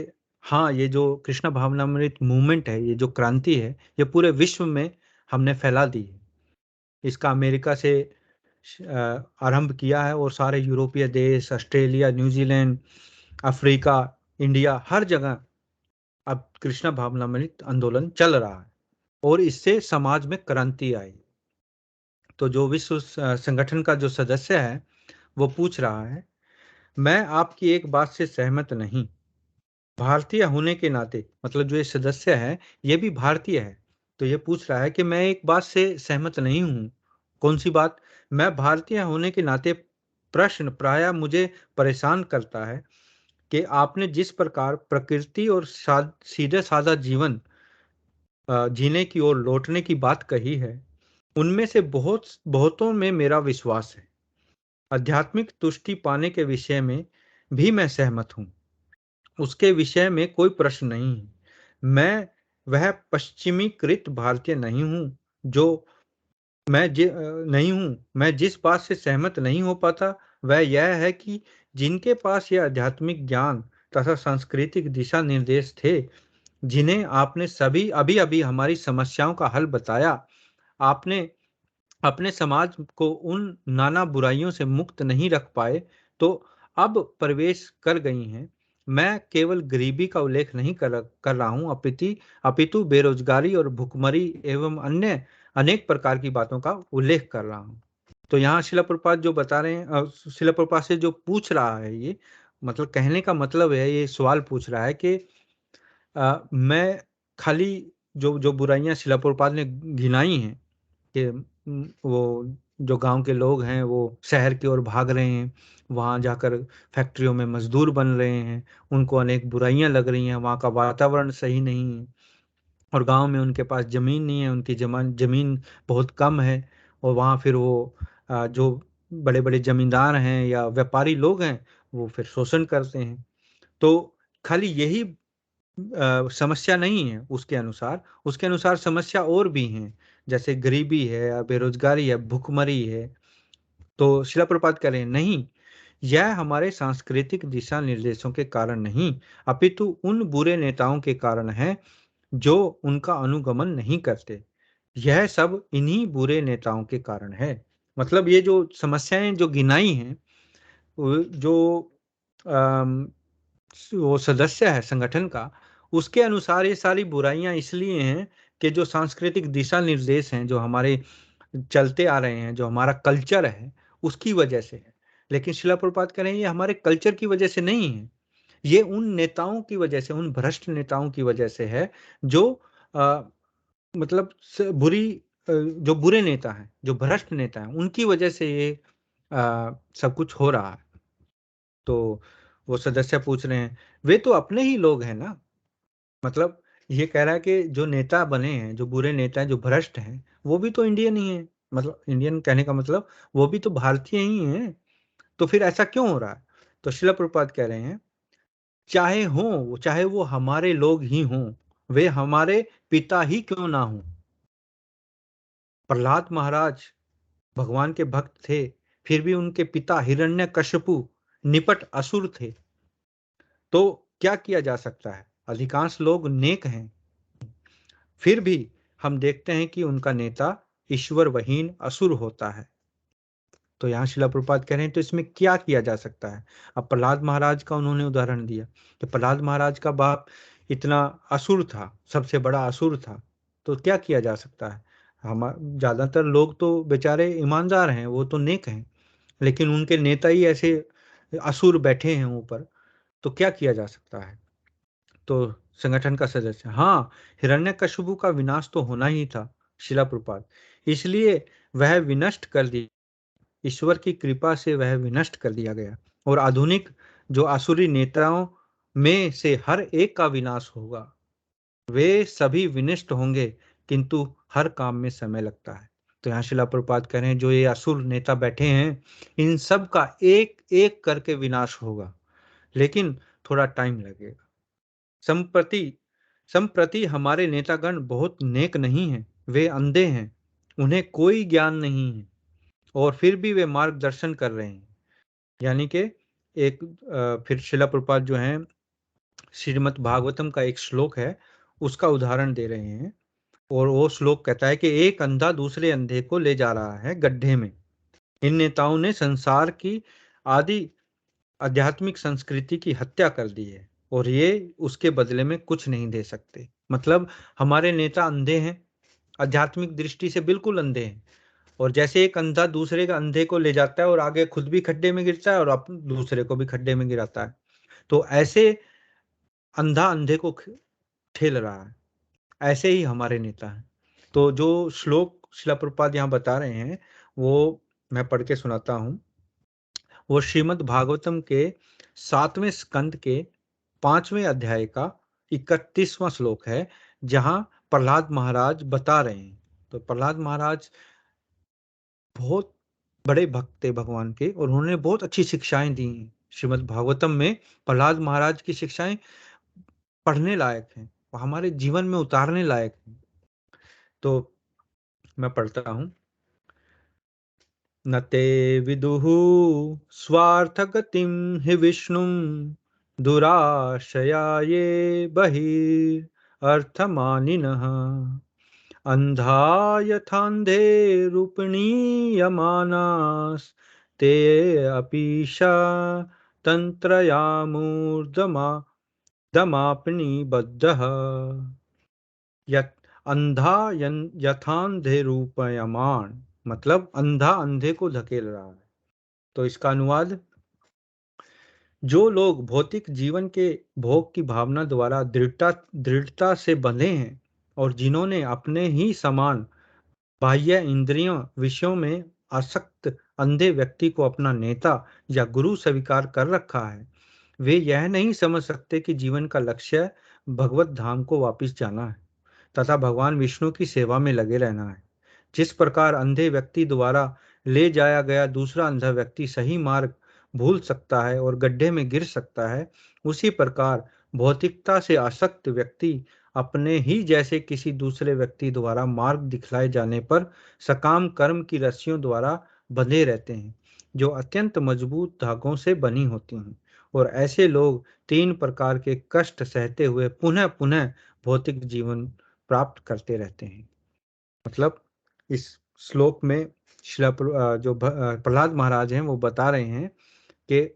हाँ, ये जो कृष्ण भावनामृत मूवमेंट है, ये जो क्रांति है, ये पूरे विश्व में हमने फैला दी है। इसका अमेरिका से आरंभ किया है और सारे यूरोपीय देश, ऑस्ट्रेलिया, न्यूजीलैंड, अफ्रीका, इंडिया, हर जगह अब कृष्ण भावनामृत आंदोलन चल रहा है और इससे समाज में क्रांति आई। तो जो विश्व संगठन का जो सदस्य है वो पूछ रहा है, मैं आपकी एक बात से सहमत नहीं। भारतीय होने के नाते, मतलब जो ये सदस्य है ये भी भारतीय है, तो ये पूछ रहा है कि मैं एक बात से सहमत नहीं हूँ। कौन सी बात? मैं भारतीय होने के नाते प्रश्न प्रायः मुझे परेशान करता है कि आपने जिस प्रकार प्रकृति और सीधे साधा जीवन जीने की ओर लौटने की बात कही है, उनमें से बहुतों में मेरा विश्वास है। आध्यात्मिक तुष्टि पाने के विषय में भी मैं सहमत हूँ। उसके विषय में कोई प्रश्न नहीं है। मैं वह पश्चिमीकृत भारतीय नहीं हूँ जो नहीं हूँ। मैं जिस बात से सहमत नहीं हो पाता वह यह है कि जिनके पास यह आध्यात्मिक ज्ञान तथा सांस्कृतिक दिशा निर्देश थे, जिन्हें आपने सभी अभी-अभी हमारी समस्याओं का हल बताया, आपने अपने समाज को उन नाना बुराइयों से मुक्त नहीं रख पाए, तो अब प्रवेश कर गई हैं। मैं केवल गरीबी का उल्लेख नहीं कर रहा हूँ, अपितु बेरोजगारी और भुखमरी एवं अन्य अनेक प्रकार की बातों का उल्लेख कर रहा हूँ। तो यहाँ शिला प्रभुपाद जो बता रहे हैं, शिला प्रभुपाद से जो पूछ रहा है ये, मतलब कहने का मतलब है, ये सवाल पूछ रहा है कि मैं खाली जो जो बुराइयाँ शिला प्रभुपाद ने गिनाई हैं कि वो जो गांव के लोग हैं वो शहर की ओर भाग रहे हैं, वहाँ जाकर फैक्ट्रियों में मजदूर बन रहे हैं, उनको अनेक बुराइयां लग रही हैं, वहाँ का वातावरण सही नहीं है और गांव में उनके पास ज़मीन नहीं है, उनकी ज़मीन बहुत कम है और वहाँ फिर वो जो बड़े बड़े ज़मींदार हैं या व्यापारी लोग हैं वो फिर शोषण करते हैं। तो खाली यही समस्या नहीं है उसके अनुसार समस्या और भी हैं, जैसे गरीबी है या बेरोजगारी है, भुखमरी है। तो शिला प्रभुपाद कह रहे हैं नहीं, यह हमारे सांस्कृतिक दिशा निर्देशों के कारण नहीं, अपितु उन बुरे नेताओं के कारण है जो उनका अनुगमन नहीं करते। यह सब इन्हीं बुरे नेताओं के कारण है। मतलब ये जो समस्याएं जो गिनाई हैं, जो वो सदस्य है संगठन का, उसके अनुसार ये सारी बुराइयां इसलिए हैं कि जो सांस्कृतिक दिशा निर्देश हैं जो हमारे चलते आ रहे हैं, जो हमारा कल्चर है, उसकी वजह से है। लेकिन शिला प्रभुपाद कह रहे हैं ये हमारे कल्चर की वजह से नहीं है, ये उन नेताओं की वजह से, उन भ्रष्ट नेताओं की वजह से है जो अ, मतलब जो बुरे नेता हैं, जो भ्रष्ट नेता हैं, उनकी वजह से ये सब कुछ हो रहा है। तो वो सदस्य पूछ रहे हैं, वे तो अपने ही लोग हैं ना। मतलब ये कह रहा है कि जो नेता बने हैं, जो बुरे नेता हैं, जो भ्रष्ट हैं, वो भी तो इंडियन ही हैं। मतलब इंडियन कहने का मतलब वो भी तो भारतीय ही हैं। तो फिर ऐसा क्यों हो रहा है? तो शिला प्रभुपाद कह रहे हैं, चाहे वो हमारे लोग ही हों, वे हमारे पिता ही क्यों ना हों। प्रहलाद महाराज भगवान के भक्त थे, फिर भी उनके पिता हिरण्यकश्यपु निपट असुर थे। तो क्या किया जा सकता है? अधिकांश लोग नेक हैं, फिर भी हम देखते हैं कि उनका नेता ईश्वरवहीन असुर होता है। तो यहाँ शिला प्रभुपाद कह रहे हैं तो इसमें क्या किया जा सकता है? अब प्रहलाद महाराज का उन्होंने उदाहरण दिया कि प्रहलाद महाराज का बाप इतना असुर था, सबसे बड़ा असुर था, तो क्या किया जा सकता है? हम ज्यादातर लोग तो बेचारे ईमानदार हैं, वो तो नेक हैं, लेकिन उनके नेता ही ऐसे असुर बैठे हैं ऊपर, तो क्या किया जा सकता है? तो संगठन का सदस्य, हाँ, हिरण्यकशिपु का विनाश तो होना ही था शिला प्रभुपाद, इसलिए वह विनष्ट कर दिया, ईश्वर की कृपा से वह विनष्ट कर दिया गया और आधुनिक जो आसुरी नेताओं में से हर एक का विनाश होगा। वे सभी विनष्ट होंगे, किंतु हर काम में समय लगता है। तो यहाँ शिला प्रभुपाद कह रहे हैं जो ये असुर नेता बैठे हैं, इन सब का एक एक करके विनाश होगा, लेकिन थोड़ा टाइम लगेगा। संप्रति संप्रति हमारे नेतागण बहुत नेक नहीं हैं, वे अंधे हैं, उन्हें कोई ज्ञान नहीं है और फिर भी वे मार्गदर्शन कर रहे हैं। यानी कि एक फिर शिला प्रभुपाद जो हैं श्रीमद् भागवतम का एक श्लोक है, उसका उदाहरण दे रहे हैं और वो श्लोक कहता है कि एक अंधा दूसरे अंधे को ले जा रहा है गड्ढे में। इन नेताओं ने संसार की आदि आध्यात्मिक संस्कृति की हत्या कर दी है और ये उसके बदले में कुछ नहीं दे सकते। मतलब हमारे नेता अंधे हैं, आध्यात्मिक दृष्टि से बिल्कुल अंधे हैं, और जैसे एक अंधा दूसरे का अंधे को ले जाता है और आगे खुद भी खड्डे में गिरता है और दूसरे को भी खड्डे में गिराता है, तो ऐसे अंधा अंधे को ठेल रहा है, ऐसे ही हमारे नेता हैं। तो जो श्लोक शिला प्रभुपाद यहाँ बता रहे हैं वो मैं पढ़ के सुनाता हूँ। वो श्रीमद् भागवतम के 7वें स्कंद के 5वें अध्याय का 31वां श्लोक है, जहां प्रहलाद महाराज बता रहे हैं। तो प्रहलाद महाराज बहुत बड़े भक्त थे भगवान के, और उन्होंने बहुत अच्छी शिक्षाएं दी हैं। श्रीमद् भागवतम में प्रहलाद महाराज की शिक्षाएं पढ़ने लायक हैं, और हमारे जीवन में उतारने लायक हैं। तो मैं पढ़ता हूं। न ते विदुः स्वार्थगतिं हि विष्णुं दुराशया ये बहिरर्थमानिनः अंधा यथान्धे रूपणीयमानास्ते अपीशा तंत्रयामूर्धमा दमापनिबद्धः। यत अंधा यथान्धे रूपयमान, मतलब अंधा अंधे को धकेल रहा है। तो इसका अनुवाद, जो लोग भौतिक जीवन के भोग की भावना द्वारा दृढ़ता से बंधे हैं, और जिन्होंने अपने ही समान बाह्य इंद्रियों विषयों में आसक्त अंधे व्यक्ति को अपना नेता या गुरु स्वीकार कर रखा है, वे यह नहीं समझ सकते कि जीवन का लक्ष्य भगवत धाम को वापस जाना है तथा भगवान विष्णु की सेवा में लगे रहना है। जिस प्रकार अंधे व्यक्ति द्वारा ले जाया गया दूसरा अंधा व्यक्ति सही मार्ग भूल सकता है और गड्ढे में गिर सकता है, उसी प्रकार भौतिकता से आसक्त व्यक्ति अपने ही जैसे किसी दूसरे व्यक्ति द्वारा मार्ग दिखलाए जाने पर सकाम कर्म की रस्सियों द्वारा बंधे रहते हैं, जो अत्यंत मजबूत धागों से बनी होती हैं। और ऐसे लोग 3 प्रकार के कष्ट सहते हुए पुनः पुनः भौतिक जीवन प्राप्त करते रहते हैं। मतलब इस श्लोक में प्रहलाद महाराज हैं वो बता रहे हैं कि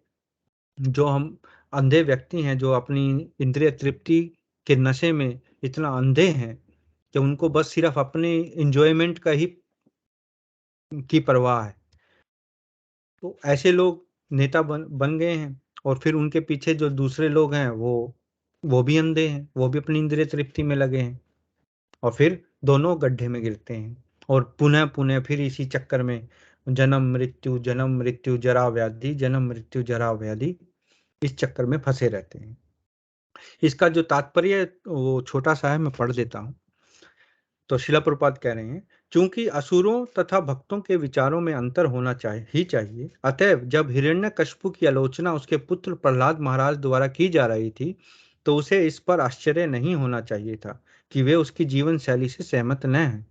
जो हम अंधे व्यक्ति हैं, जो अपनी इंद्रिय तृप्ति के नशे में इतना अंधे हैं कि उनको बस सिर्फ अपने इंजॉयमेंट का ही की परवाह है, तो ऐसे लोग नेता बन गए हैं। और फिर उनके पीछे जो दूसरे लोग हैं वो भी अंधे हैं, वो भी अपनी इंद्रिय तृप्ति में लगे हैं, और फिर दोनों गड्ढे में गिरते हैं, और पुनः पुनः फिर इसी चक्कर में जन्म मृत्यु जरा व्याधि, जन्म मृत्यु जरा व्याधि, इस चक्कर में फंसे रहते हैं। इसका जो तात्पर्य है वो छोटा सा है, मैं पढ़ देता हूँ। तो शिला प्रभुपाद कह रहे हैं, चूंकि असुरों तथा भक्तों के विचारों में अंतर होना चाहिए, अतएव जब हिरण्यकश्यप की आलोचना उसके पुत्र प्रहलाद महाराज द्वारा की जा रही थी, तो उसे इस पर आश्चर्य नहीं होना चाहिए था कि वे उसकी जीवन शैली से सहमत न हैं।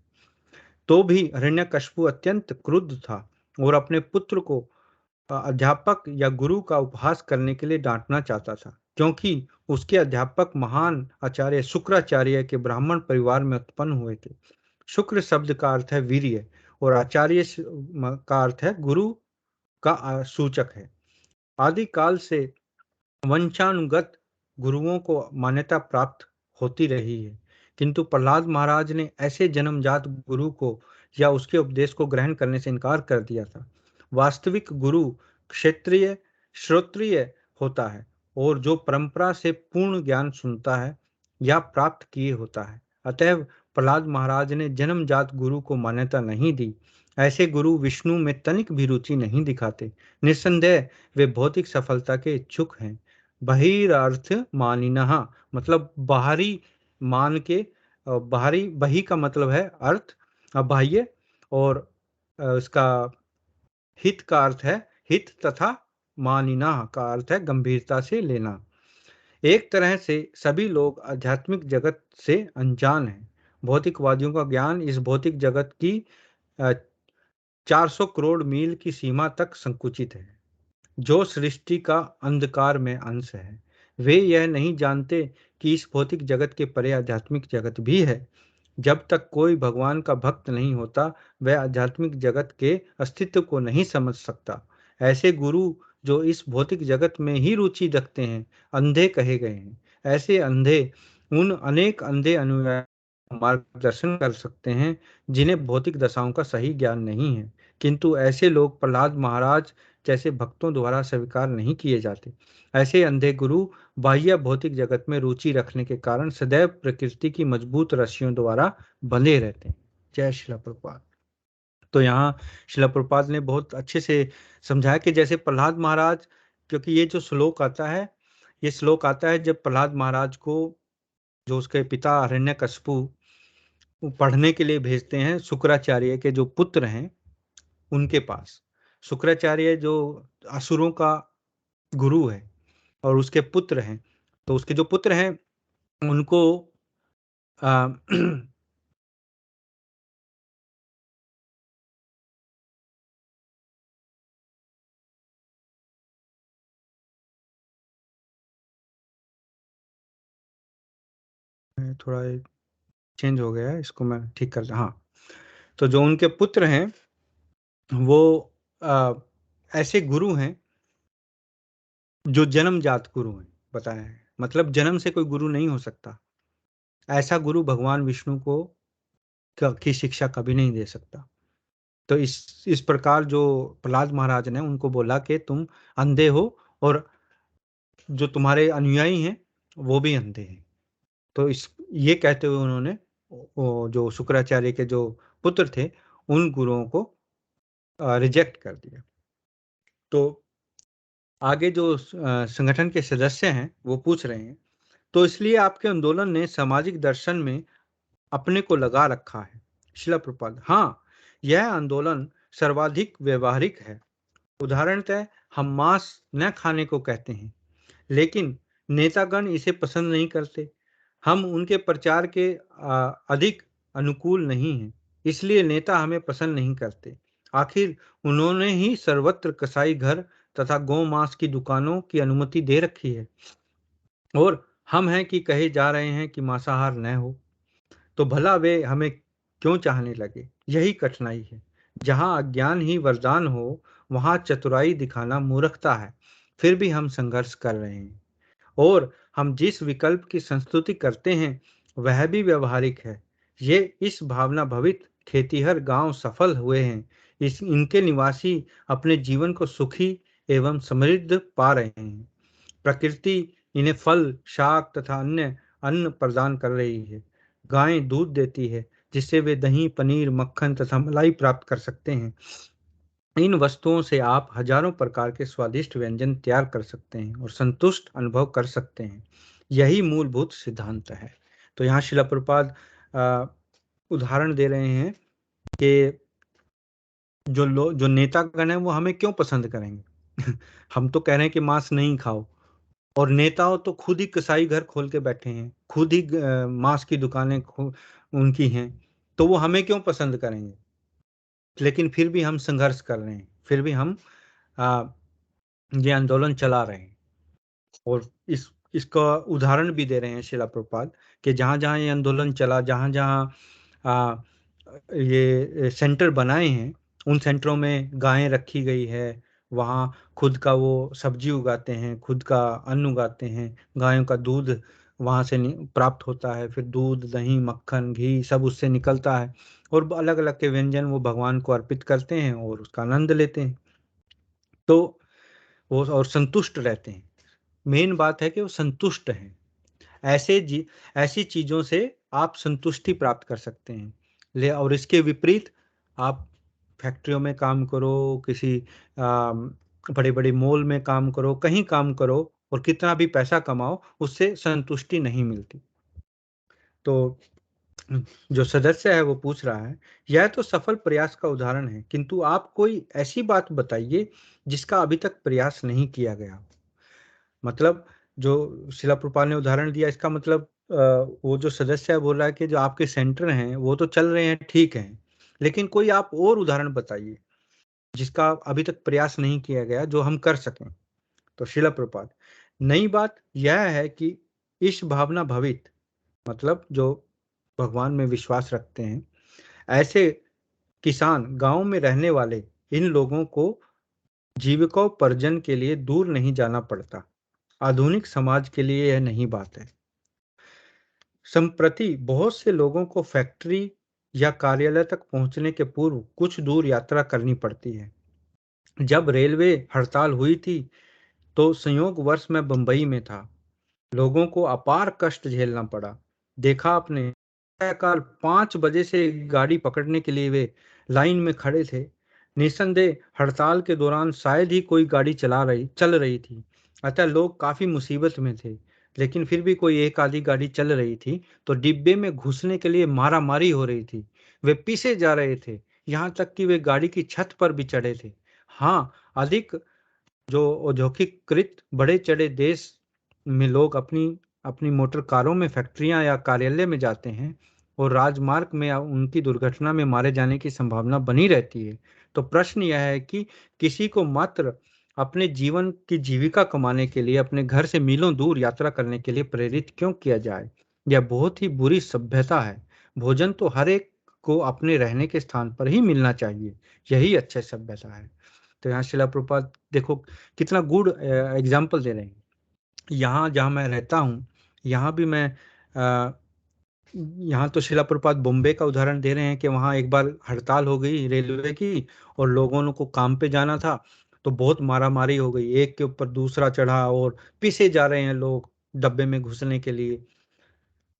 तो भी हिरण्यकश्यप अत्यंत क्रुद्ध था और अपने पुत्र को अध्यापक या गुरु का उपहास करने के लिए डांटना चाहता था, क्योंकि उसके अध्यापक महान आचार्य शुक्राचार्य के ब्राह्मण परिवार में उत्पन्न हुए थे। शुक्र शब्द का अर्थ है वीर्य, और आचार्य का अर्थ है गुरु का सूचक है। आदि काल से वंशानुगत गुरुओं को मान्यता प्राप्त होती रही है, किंतु प्रहलाद महाराज ने ऐसे जन्मजात गुरु को या उसके उपदेश को ग्रहण करने से इनकार कर दिया था। वास्तविक गुरु क्षेत्रीय श्रोत्रिय होता है, और जो परंपरा से पूर्ण ज्ञान सुनता है या प्राप्त किए होता है। अतएव प्रहलाद महाराज ने जन्मजात गुरु को मान्यता नहीं दी। ऐसे गुरु विष्णु में तनिक भी रुचि नहीं दिखाते। निस्संदेह वे भौतिक सफलता के इच्छुक हैं। बहिरर्थ मानिनः, मतलब बाहरी मान के, बाहरी बही का मतलब है अर्थ, बाह्य, और इसका हित का अर्थ है हित, तथा मानिना का अर्थ है गंभीरता से लेना। एक तरह से सभी लोग आध्यात्मिक जगत से अनजान हैं। भौतिकवादियों का ज्ञान इस भौतिक जगत की 400 करोड़ मील की सीमा तक संकुचित है, जो सृष्टि का अंधकार में अंश है। वे यह नहीं जानते कि इस भौतिक जगत के परे आध्यात्मिक जगत भी है। जब तक कोई भगवान का भक्त नहीं होता, वह आध्यात्मिक जगत के अस्तित्व को नहीं समझ सकता। ऐसे गुरु जो इस भौतिक जगत में ही रुचि रखते हैं, अंधे कहे गए हैं। ऐसे अंधे उन अनेक अंधे अनुयायियों को मार्गदर्शन कर सकते हैं जिन्हें भौतिक दशाओं का सही ज्ञान नहीं है, किंतु ऐसे लोग प्रहलाद महाराज जैसे भक्तों द्वारा स्वीकार नहीं किए जाते। ऐसे अंधे गुरु बाह्य भौतिक जगत में रुचि रखने के कारण सदैव प्रकृति की मजबूत रस्सियों द्वारा बंधे रहते हैं। जय शिला प्रभुपाद। तो यहाँ शिला प्रभुपाद ने बहुत अच्छे से समझाया कि जैसे प्रहलाद महाराज क्योंकि ये जो श्लोक आता है, ये श्लोक आता है जब प्रहलाद महाराज को जो उसके पिता हिरण्यकशिपु वो पढ़ने के लिए भेजते हैं शुक्राचार्य के जो पुत्र हैं उनके पास। शुक्राचार्य जो असुरों का गुरु है और उसके पुत्र हैं, तो उसके जो पुत्र हैं उनको आ, थोड़ा चेंज हो गया है, इसको मैं ठीक कर, हाँ। तो जो उनके पुत्र हैं वो आ, ऐसे गुरु हैं जो जन्मजात गुरु हैं, बताया है, मतलब जन्म से कोई गुरु नहीं हो सकता। ऐसा गुरु भगवान विष्णु को की शिक्षा कभी नहीं दे सकता। तो इस प्रकार जो प्रहलाद महाराज ने उनको बोला कि तुम अंधे हो और जो तुम्हारे अनुयायी हैं वो भी अंधे हैं। तो इस ये कहते हुए उन्होंने जो शुक्राचार्य के जो पुत्र थे उन गुरुओं को रिजेक्ट कर दिया। तो आगे जो संगठन के सदस्य हैं वो पूछ रहे हैं, तो इसलिए आपके आंदोलन ने सामाजिक दर्शन में अपने को लगा रखा है। शिला प्रपात, हाँ, यह आंदोलन सर्वाधिक व्यवहारिक है। उदाहरणतः हम मांस न खाने को कहते हैं, लेकिन नेतागण इसे पसंद नहीं करते। हम उनके प्रचार के अधिक अनुकूल नहीं हैं, इसलिए नेता हमें पसंद नहीं करते। आखिर उन्होंने ही सर्वत्र कसाई घर तथा गौ मांस की दुकानों की अनुमति दे रखी है, और हम हैं कि कहे जा रहे हैं कि मांसाहार न हो, तो भला वे हमें क्यों चाहने लगे? यही कठिनाई है। जहां अज्ञान ही वरदान हो वहां चतुराई दिखाना मूर्खता है। फिर भी हम संघर्ष कर रहे हैं, और हम जिस विकल्प की संस्तुति करते हैं वह भी व्यवहारिक है। ये इस भावना भवित खेतीहर गांव सफल हुए हैं। इनके निवासी अपने जीवन को सुखी एवं समृद्ध पा रहे हैं। प्रकृति इन्हें फल, शाक तथा अन्य अन्न प्रदान कर रही है। गायें दूध देती है जिससे वे दही, पनीर, मक्खन तथा मलाई प्राप्त कर सकते हैं। इन वस्तुओं से आप हजारों प्रकार के स्वादिष्ट व्यंजन तैयार कर सकते हैं और संतुष्ट अनुभव कर सकते हैं। यही मूलभूत सिद्धांत है। तो यहाँ शिला प्रभुपाद उदाहरण दे रहे हैं कि जो नेतागण है वो हमें क्यों पसंद करेंगे। हम तो कह रहे हैं कि मांस नहीं खाओ, और नेताओं तो खुद ही कसाई घर खोल के बैठे हैं, खुद ही मांस की दुकानें उनकी हैं, तो वो हमें क्यों पसंद करेंगे। लेकिन फिर भी हम संघर्ष कर रहे हैं, फिर भी हम ये आंदोलन चला रहे हैं, और इसका उदाहरण भी दे रहे हैं शिला प्रभुपाद कि जहाँ जहाँ ये आंदोलन चला, जहाँ जहाँ ये सेंटर बनाए हैं उन सेंटरों में गायें रखी गई है। वहाँ खुद का वो सब्जी उगाते हैं, खुद का अन्न उगाते हैं, गायों का दूध वहाँ से प्राप्त होता है, फिर दूध, दही, मक्खन, घी सब उससे निकलता है, और अलग अलग के व्यंजन वो भगवान को अर्पित करते हैं और उसका आनंद लेते हैं। तो वो और संतुष्ट रहते हैं। मेन बात है कि वो संतुष्ट हैं। ऐसी चीजों से आप संतुष्टि प्राप्त कर सकते हैं। और इसके विपरीत आप फैक्ट्रियों में काम करो, किसी बड़े बड़े मॉल में काम करो, कहीं काम करो, और कितना भी पैसा कमाओ, उससे संतुष्टि नहीं मिलती। तो जो सदस्य है वो पूछ रहा है, यह तो सफल प्रयास का उदाहरण है, किंतु आप कोई ऐसी बात बताइए जिसका अभी तक प्रयास नहीं किया गया। मतलब जो शिला प्रभुपाद ने उदाहरण दिया, इसका मतलब वो जो सदस्य है बोल रहा है कि जो आपके सेंटर हैं वो तो चल रहे हैं, ठीक है, लेकिन कोई आप और उदाहरण बताइए जिसका अभी तक प्रयास नहीं किया गया जो हम कर सकें। तो शिला प्रभुपाद, नई बात यह है कि इस भावना भवित, मतलब जो भगवान में विश्वास रखते हैं, ऐसे किसान गांव में रहने वाले इन लोगों को जीविकोपार्जन के लिए दूर नहीं जाना पड़ता। आधुनिक समाज के लिए यह नहीं बात है। संप्रति बहुत से लोगों को फैक्ट्री या कार्यालय तक पहुंचने के पूर्व कुछ दूर यात्रा करनी पड़ती है। जब रेलवे हड़ताल हुई थी तो संयोगवश मैं बंबई में था। लोगों को अपार कष्ट झेलना पड़ा। देखा आपने, काल 5 बजे से गाड़ी पकड़ने के लिए वे लाइन में खड़े थे। निस्संदेह हड़ताल के दौरान शायद ही कोई गाड़ी चल रही थी, अतः लोग काफ़ी मुसीबत में थे। लेकिन फिर भी कोई एक आधी गाड़ी चल रही थी, तो डिब्बे में घुसने के लिए मारामारी हो रही थी। वे पीसे जा रहे थे, यहाँ तक कि वे गाड़ी की छत पर भी चढ़े थे। हाँ, अधिक जो औद्योगिकीकृत बड़े चढ़े देश में लोग अपनी अपनी मोटर कारों में फैक्ट्रियां या कार्यालय में जाते हैं और राजमार्ग में उनकी दुर्घटना में मारे जाने की संभावना बनी रहती है। तो प्रश्न यह है कि किसी को मात्र अपने जीवन की जीविका कमाने के लिए अपने घर से मीलों दूर यात्रा करने के लिए प्रेरित क्यों किया जाए? यह बहुत ही बुरी सभ्यता है। भोजन तो हर एक को अपने रहने के स्थान पर ही मिलना चाहिए। यही अच्छी सभ्यता है। तो यहाँ शिला प्रभुपाद देखो कितना गुड एग्जाम्पल दे रहे हैं। यहाँ जहाँ मैं रहता हूँ, यहाँ भी मैं यहाँ तो शिला प्रभुपाद बॉम्बे का उदाहरण दे रहे हैं कि वहाँ एक बार हड़ताल हो गई रेलवे की और लोगों को काम पे जाना था, तो बहुत मारामारी हो गई, एक के ऊपर दूसरा चढ़ा और पीछे जा रहे हैं लोग डब्बे में घुसने के लिए।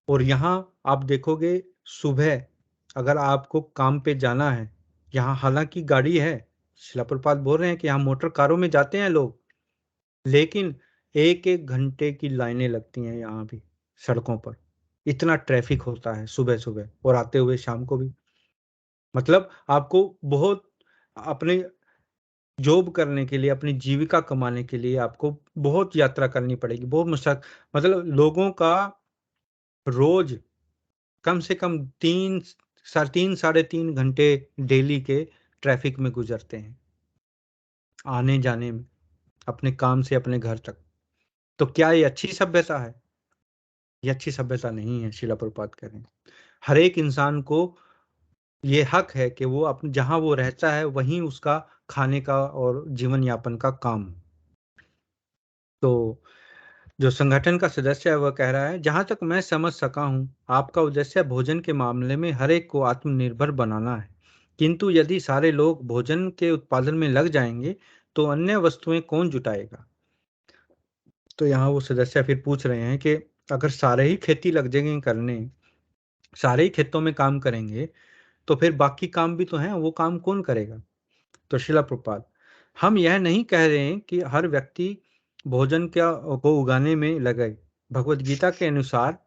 और यहाँ आप देखोगे सुबह अगर आपको काम पे जाना है, यहाँ हालांकि गाड़ी है, शिला प्रभुपाद बोल रहे हैं कि यहाँ मोटर कारों में जाते हैं लोग, लेकिन एक एक घंटे की लाइनें लगती हैं यहाँ भी सड़कों पर। इतना ट्रैफिक होता है सुबह सुबह और आते हुए शाम को भी। मतलब आपको बहुत अपने जॉब करने के लिए, अपनी जीविका कमाने के लिए आपको बहुत यात्रा करनी पड़ेगी, बहुत मुश्किल। मतलब लोगों का रोज कम से कम 3 साढ़े 3 घंटे डेली के ट्रैफिक में गुजरते हैं आने जाने में, अपने काम से अपने घर तक। तो क्या ये अच्छी सभ्यता है? ये अच्छी सभ्यता नहीं है। शिला प्रभुपाद कह रहे हैं हर एक इंसान को ये हक है कि वो अपने जहां वो रहता है वहीं उसका खाने का और जीवन यापन का काम हो। तो जो संगठन का सदस्य है वह कह रहा है, जहां तक मैं समझ सका हूं आपका उद्देश्य भोजन के मामले में हर एक को आत्मनिर्भर बनाना है, किंतु यदि सारे लोग भोजन के उत्पादन में लग जाएंगे तो अन्य वस्तुएं कौन जुटाएगा? तो यहाँ वो सदस्य फिर पूछ रहे हैं कि अगर सारे ही खेती लग जाएंगे करने, सारे ही खेतों में काम करेंगे, तो फिर बाकी काम भी तो हैं, वो काम कौन करेगा? तो शिला प्रभुपाद, हम यह नहीं कह रहे हैं कि हर व्यक्ति भोजन क्या को उगाने में लगे। भगवत गीता के अनुसार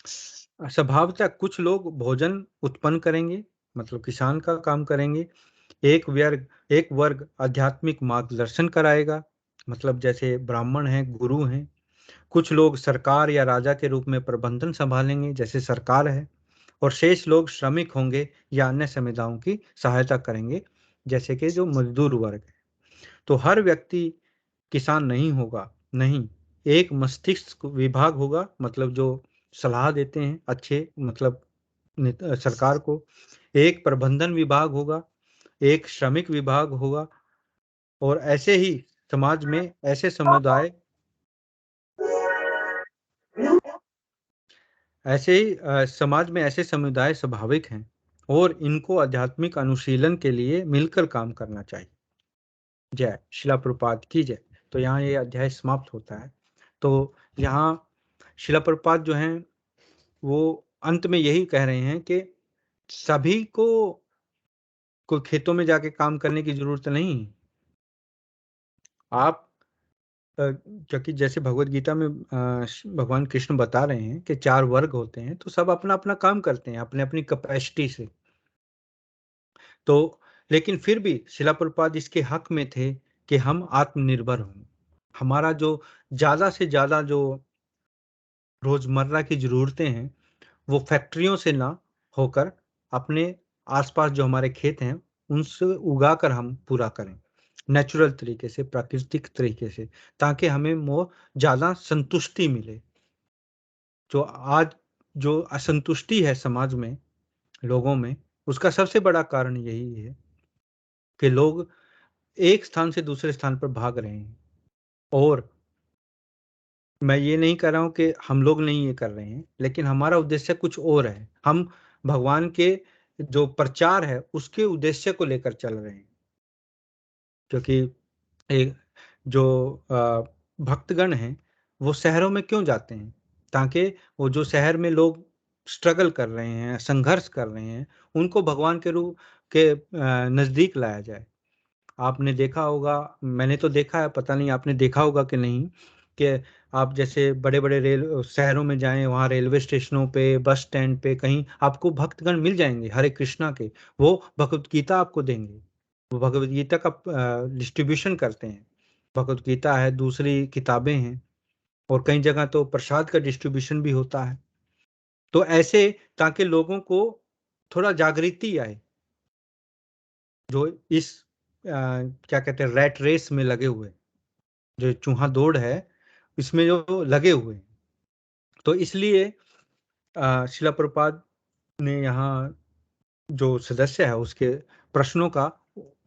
स्वभावतः कुछ लोग भोजन उत्पन्न करेंगे, मतलब किसान का काम करेंगे। एक वर्ग आध्यात्मिक मार्गदर्शन कराएगा, मतलब जैसे ब्राह्मण हैं, गुरु हैं। कुछ लोग सरकार या राजा के रूप में प्रबंधन संभालेंगे, जैसे सरकार है। और शेष लोग श्रमिक होंगे या अन्य समुदायों की सहायता करेंगे, जैसे कि जो मजदूर वर्ग है। तो हर व्यक्ति किसान नहीं होगा, नहीं। एक मस्तिष्क विभाग होगा, मतलब जो सलाह देते हैं अच्छे, मतलब सरकार को। एक प्रबंधन विभाग होगा, एक श्रमिक विभाग होगा। और ऐसे ही समाज में ऐसे समुदाय ऐसे ही समाज में ऐसे समुदाय स्वाभाविक हैं और इनको आध्यात्मिक अनुशीलन के लिए मिलकर काम करना चाहिए। जय शिला प्रभुपाद की जय। तो यहाँ ये अध्याय समाप्त होता है। तो यहाँ शिला प्रभुपाद जो हैं वो अंत में यही कह रहे हैं कि सभी को कोई खेतों में जाके काम करने की जरूरत नहीं। आप क्योंकि जैसे भगवत गीता में भगवान कृष्ण बता रहे हैं कि 4 वर्ग होते हैं, तो सब अपना अपना काम करते हैं अपने अपनी कैपेसिटी से। तो लेकिन फिर भी शिला प्रभुपाद इसके हक में थे कि हम आत्मनिर्भर हों। हमारा जो ज़्यादा से ज़्यादा जो रोज़मर्रा की ज़रूरतें हैं वो फैक्ट्रियों से ना होकर अपने आसपास जो हमारे खेत हैं उनसे उगा कर हम पूरा करें, नेचुरल तरीके से, प्राकृतिक तरीके से, ताकि हमें वो ज़्यादा संतुष्टि मिले। जो आज जो असंतुष्टि है समाज में, लोगों में, उसका सबसे बड़ा कारण यही है कि लोग एक स्थान से दूसरे स्थान पर भाग रहे हैं। और मैं ये नहीं कर रहा हूँ कि हम लोग नहीं ये कर रहे हैं, लेकिन हमारा उद्देश्य कुछ और है। हम भगवान के जो प्रचार है उसके उद्देश्य को लेकर चल रहे हैं। क्योंकि एक जो भक्तगण हैं वो शहरों में क्यों जाते हैं? ताकि वो जो शहर में लोग स्ट्रगल कर रहे हैं, संघर्ष कर रहे हैं, उनको भगवान के नज़दीक लाया जाए। आपने देखा होगा, मैंने तो देखा है, पता नहीं आपने देखा होगा कि नहीं, कि आप जैसे बड़े-बड़े रेल शहरों में जाएँ, वहाँ रेलवे स्टेशनों पे, बस स्टैंड पे कहीं आपको भक्तगण मिल जाएँगे हरे कृष्णा के। वो भगवत गीता आपको देंगे। वो भगवत गीता का डिस्ट्रीब्यूशन करते हैं। भगवत गीता है, दूसरी किताबें हैं और कई जगह तो प्रसाद का डिस्ट्रीब्यूशन भी होता है। तो ऐसे ताकि लोगों को थोड़ा जागृति आए, जो इस क्या कहते हैं रैट रेस में लगे हुए, जो चूहा दौड़ है, इसमें जो लगे हुए हैं। तो इसलिए शिला प्रभुपाद ने यहाँ जो सदस्य है उसके प्रश्नों का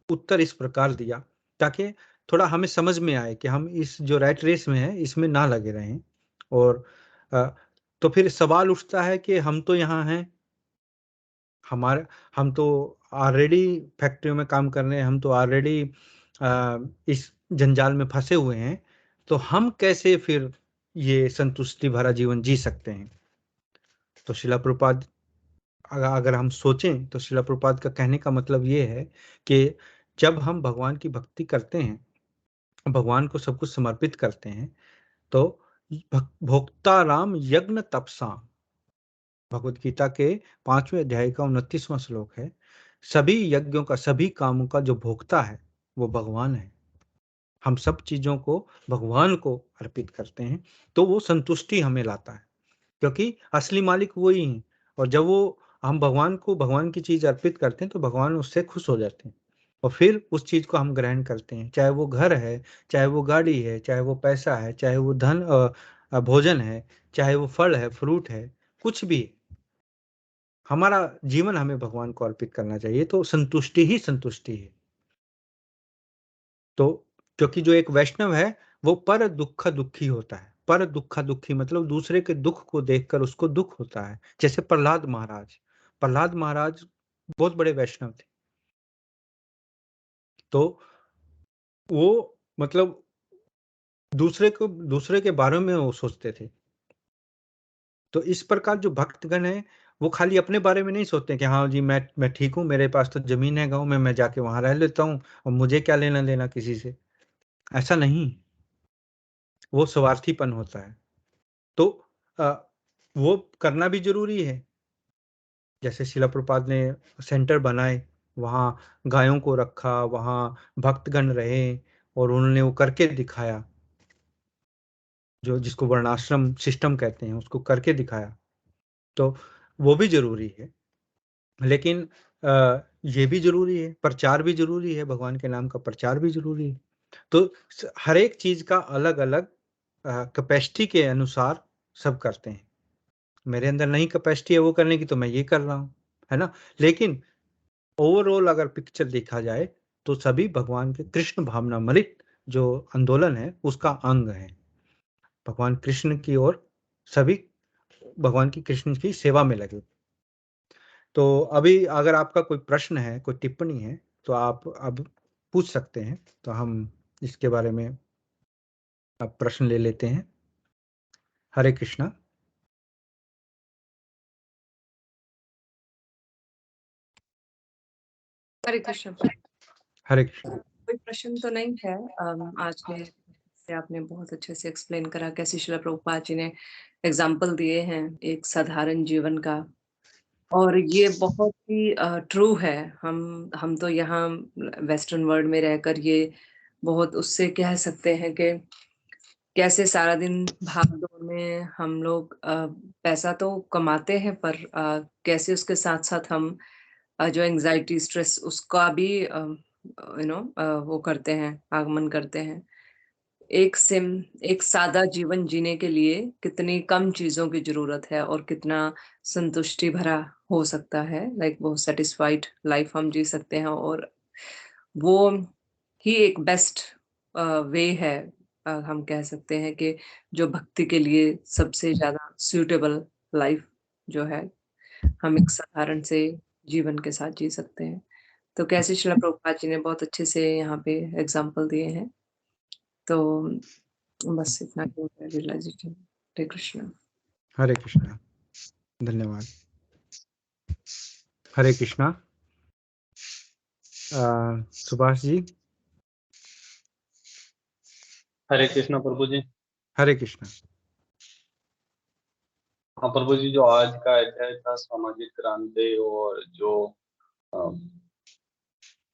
उत्तर इस प्रकार दिया, ताकि थोड़ा हमें समझ में आए कि हम इस जो रैट रेस में है इसमें ना लगे रहें। और अ, तो फिर सवाल उठता है कि हम तो यहाँ हैं, हमारे हम तो ऑलरेडी फैक्ट्रियों में काम कर रहे हैं, हम तो ऑलरेडी इस जंजाल में फंसे हुए हैं, तो हम कैसे फिर ये संतुष्टि भरा जीवन जी सकते हैं। तो शिला प्रभुपाद अगर हम सोचें तो शिला प्रभुपाद का कहने का मतलब ये है कि जब हम भगवान की भक्ति करते हैं, भगवान को सब कुछ समर्पित करते हैं, तो भोक्ता राम यज्ञ तपसा, भगवत गीता के 5वें अध्याय का 29वां श्लोक है। सभी यज्ञों का, सभी कामों का जो भोक्ता है वो भगवान है। हम सब चीजों को भगवान को अर्पित करते हैं, तो वो संतुष्टि हमें लाता है, क्योंकि असली मालिक वही है। और जब वो हम भगवान को भगवान की चीज अर्पित करते हैं तो भगवान उससे खुश हो जाते हैं और फिर उस चीज को हम ग्रहण करते हैं, चाहे वो घर है, चाहे वो गाड़ी है, चाहे वो पैसा है, चाहे वो धन भोजन है, चाहे वो फल है, फ्रूट है, कुछ भी। हमारा जीवन हमें भगवान को अर्पित करना चाहिए, तो संतुष्टि ही संतुष्टि है। तो क्योंकि जो एक वैष्णव है वो पर दुख दुखी होता है। पर दुख दुखी मतलब दूसरे के दुख को देखकर उसको दुख होता है। जैसे प्रहलाद महाराज, प्रहलाद महाराज बहुत बड़े वैष्णव थे। तो वो मतलब दूसरे के बारे में वो सोचते थे। तो इस प्रकार जो भक्तगण है वो खाली अपने बारे में नहीं सोचते कि हाँ जी मैं ठीक हूँ, मेरे पास तो जमीन है गाँव में, मैं जाके वहां रह लेता हूँ और मुझे क्या लेना देना किसी से। ऐसा नहीं, वो स्वार्थीपन होता है। तो अ, वो करना भी ज़रूरी है। जैसे शिला प्रभुपाद ने सेंटर बनाए, वहाँ गायों को रखा, वहाँ भक्तगण रहे और उन्होंने वो करके दिखाया, जो जिसको वर्णाश्रम सिस्टम कहते हैं उसको करके दिखाया। तो वो भी ज़रूरी है। लेकिन ये भी ज़रूरी है, प्रचार भी ज़रूरी है, भगवान के नाम का प्रचार भी ज़रूरी है। तो हर एक चीज़ का अलग-अलग कैपेसिटी के अनुसार सब करते हैं। मेरे अंदर नई कैपेसिटी है वो करने की, तो मैं ये कर रहा हूँ, है ना? लेकिन ओवरऑल अगर पिक्चर देखा जाए तो सभी भगवान के कृष्ण भावनामृत जो आंदोलन है उसका अंग है। भगवान कृष्ण की ओर सभी भगवान की कृष्ण की सेवा में लगे। तो अभी अगर आपका कोई प्रश्न है, कोई टिप्पणी है, तो आप अब पूछ सकते हैं, तो हम इसके बारे में अब प्रश्न ले लेते हैं। हरे कृष्णा। हरे कृष्ण। हरे कृष्ण। कोई प्रश्न तो नहीं है। आज में से आपने बहुत अच्छे से एक्सप्लेन करा कैसे श्रील प्रभुपाद जी ने एग्जाम्पल दिए हैं एक साधारण जीवन का, और ये बहुत ही ट्रू है। हम तो यहाँ वेस्टर्न वर्ल्ड में रहकर ये बहुत उससे कह सकते हैं कि कैसे सारा दिन भाग-दौड़ में हम लोग पैसा तो कमाते हैं, पर कैसे उसके साथ-साथ हम जो एंग्जायटी, स्ट्रेस उसका भी वो करते हैं, आगमन करते हैं। एक सादा जीवन जीने के लिए कितनी कम चीज़ों की ज़रूरत है और कितना संतुष्टि भरा हो सकता है, लाइक बहुत सैटिस्फाइड लाइफ हम जी सकते हैं, और वो ही एक बेस्ट वे है। हम कह सकते हैं कि जो भक्ति के लिए सबसे ज़्यादा सूटेबल लाइफ जो है, हम एक साधारण से जीवन के साथ जी सकते हैं। तो कैसे श्रील प्रभुपाद जी ने बहुत अच्छे से यहाँ पे एग्ज़ाम्पल दिए हैं। तो बस इतना ही है रियलाइज़ेशन। हरे कृष्ण। हरे कृष्णा। धन्यवाद। हरे कृष्णा। सुभाष जी। हरे कृष्णा प्रभु जी। हरे कृष्णा। हाँ प्रभु जी, जो आज का अध्याय था सामाजिक क्रांति, और जो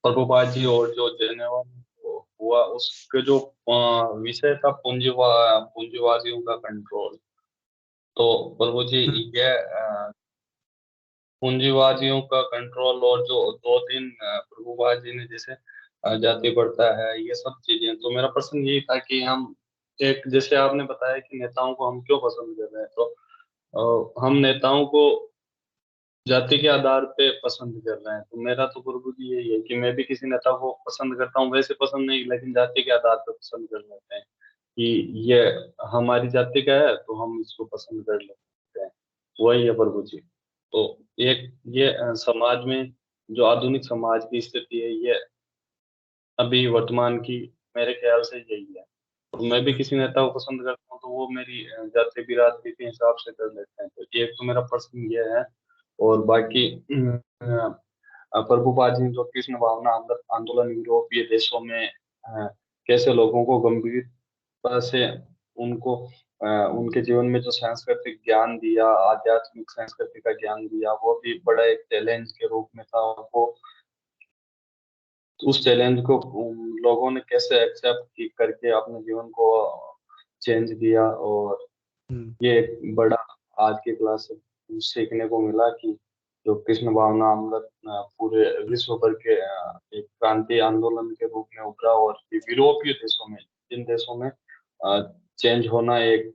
प्रभुपाद जी और जो जेनेवा में हुआ उसके जो विषय था पूंजीवादियों का कंट्रोल। तो प्रभु जी, ये पूंजीवादियों का कंट्रोल और जो दो तीन प्रभुपाद जी ने जैसे जाति बढ़ता है, ये सब चीजें, तो मेरा प्रश्न यही था कि हम एक, जैसे आपने बताया कि नेताओं को हम क्यों पसंद कर रहे हैं, तो हम नेताओं को जाति के आधार पे पसंद कर रहे हैं। तो मेरा तो प्रभु जी यही है कि मैं भी किसी नेता को पसंद करता हूँ, वैसे पसंद नहीं, लेकिन जाति के आधार पे पसंद कर लेते हैं कि ये हमारी जाति का है तो हम इसको पसंद कर लेते हैं। वही है प्रभु जी। तो एक ये समाज में जो आधुनिक समाज की स्थिति है, ये अभी वर्तमान की मेरे ख्याल से यही है। तो मैं भी किसी नेता को पसंद करता हूँ तो वो मेरी जाति बिरादरी के हिसाब से कर लेते हैं। तो एक तो मेरा प्रश्न ये है। और बाकी प्रभुपाद जी जो कृष्ण भावना आंदोलन यूरोपीय देशों में कैसे लोगों को गंभीरता से उनको उनके जीवन में जो सांस्कृतिक ज्ञान दिया, आध्यात्मिक संस्कृति का ज्ञान दिया, वो भी बड़ा एक चैलेंज के रूप में था। वो उस चैलेंज को लोगों ने कैसे एक्सेप्ट करके अपने जीवन को चेंज किया। और ये एक बड़ा आज की क्लास से सीखने को मिला कि जो कृष्ण भावना आंदोलन पूरे विश्व भर के एक क्रांति आंदोलन के रूप में उभरा, और यूरोपीय देशों में, जिन देशों में चेंज होना एक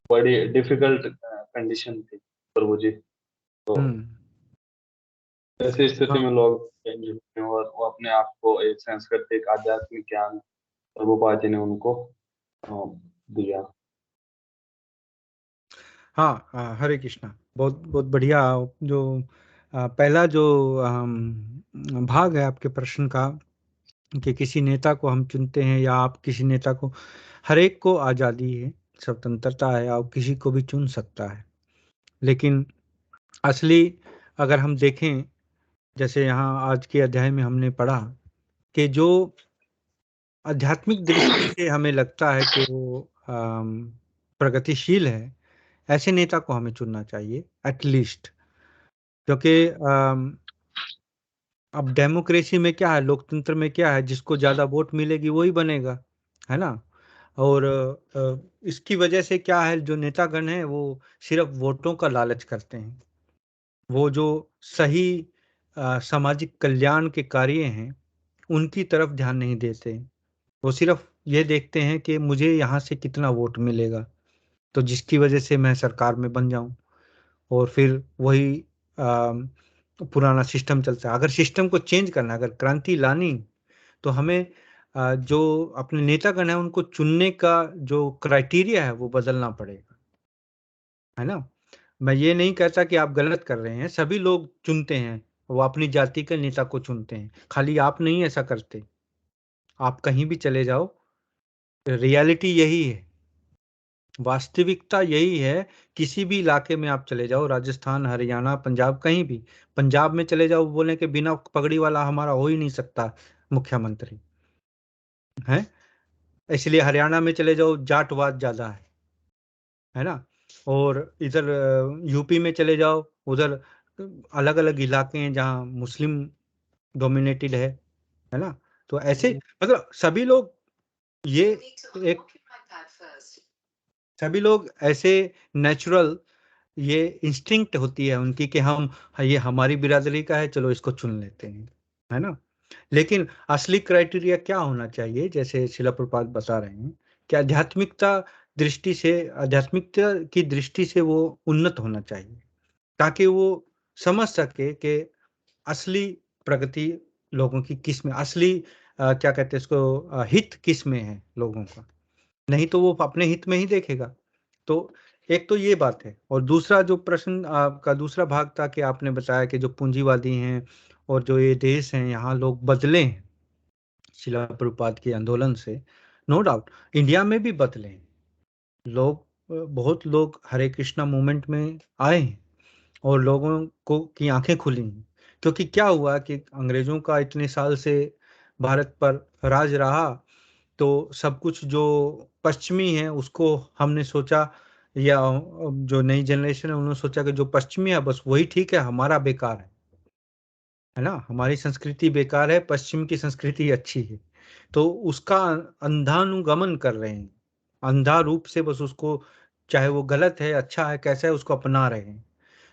बड़ी डिफिकल्ट कंडीशन थी प्रभु जी। तो ऐसी स्थिति में लोग चेंज होते हैं और वो अपने आप को एक सांस्कृतिक आध्यात्मिक ज्ञान प्रभुपाद जी ने उनको दिया। हाँ, हरे कृष्णा। बहुत बहुत बढ़िया। जो पहला जो भाग है आपके प्रश्न का, कि किसी नेता को हम चुनते हैं या आप किसी नेता को, हर एक को आज़ादी है, स्वतंत्रता है, आप किसी को भी चुन सकता है। लेकिन असली, अगर हम देखें, जैसे यहाँ आज के अध्याय में हमने पढ़ा कि जो आध्यात्मिक दृष्टि से हमें लगता है कि वो प्रगतिशील है, ऐसे नेता को हमें चुनना चाहिए एटलीस्ट। क्योंकि अब डेमोक्रेसी में क्या है, लोकतंत्र में क्या है, जिसको ज़्यादा वोट मिलेगी वही बनेगा, है ना। और इसकी वजह से क्या है, जो नेतागण हैं वो सिर्फ वोटों का लालच करते हैं। वो जो सही सामाजिक कल्याण के कार्य हैं उनकी तरफ ध्यान नहीं देते। वो सिर्फ ये देखते हैं कि मुझे यहाँ से कितना वोट मिलेगा, तो जिसकी वजह से मैं सरकार में बन जाऊं, और फिर वही पुराना सिस्टम चलता है। अगर सिस्टम को चेंज करना, अगर क्रांति लानी, तो हमें जो अपने नेतागण है उनको चुनने का जो क्राइटेरिया है वो बदलना पड़ेगा, है ना। मैं ये नहीं कहता कि आप गलत कर रहे हैं, सभी लोग चुनते हैं, वो अपनी जाति के नेता को चुनते हैं, खाली आप नहीं ऐसा करते। आप कहीं भी चले जाओ, रियलिटी यही है, वास्तविकता यही है। किसी भी इलाके में आप चले जाओ, राजस्थान, हरियाणा, पंजाब, कहीं भी, पंजाब में चले जाओ, बोले कि बिना पगड़ी वाला हमारा हो ही नहीं सकता मुख्यमंत्री, है। इसलिए हरियाणा में चले जाओ, जाटवाद ज्यादा है ना। और इधर यूपी में चले जाओ, उधर अलग अलग इलाके हैं जहाँ मुस्लिम डोमिनेटेड है ना। तो ऐसे मतलब ये एक सभी लोग ऐसे नेचुरल, ये इंस्टिंक्ट होती है उनकी कि हम, ये हमारी बिरादरी का है, चलो इसको चुन लेते हैं, है ना। लेकिन असली क्राइटेरिया क्या होना चाहिए, जैसे शिला प्रपात बता रहे हैं, कि आध्यात्मिकता की दृष्टि से वो उन्नत होना चाहिए, ताकि वो समझ सके कि असली प्रगति लोगों की किस में, असली क्या कहते हैं इसको, हित किस में है लोगों का। नहीं तो वो अपने हित में ही देखेगा। तो एक तो ये बात है। और दूसरा जो प्रश्न आपका दूसरा भाग था, कि आपने बताया कि जो पूंजीवादी हैं और जो ये देश हैं, यहाँ लोग बदले हैं शिला प्रभुपाद के आंदोलन से। नो डाउट इंडिया में भी बदले हैं लोग, बहुत लोग हरे कृष्णा मूवमेंट में आए हैं और लोगों को की आंखें खुली हैं। क्योंकि क्या हुआ कि अंग्रेजों का इतने साल से भारत पर राज रहा, तो सब कुछ जो पश्चिमी है उसको हमने सोचा, या जो नई जनरेशन है उन्होंने सोचा कि जो पश्चिमी है बस वही ठीक है, हमारा बेकार है ना, हमारी संस्कृति बेकार है, पश्चिम की संस्कृति अच्छी है। तो उसका अंधानुगमन कर रहे हैं, अंधा रूप से बस उसको, चाहे वो गलत है अच्छा है कैसा है उसको अपना रहे हैं।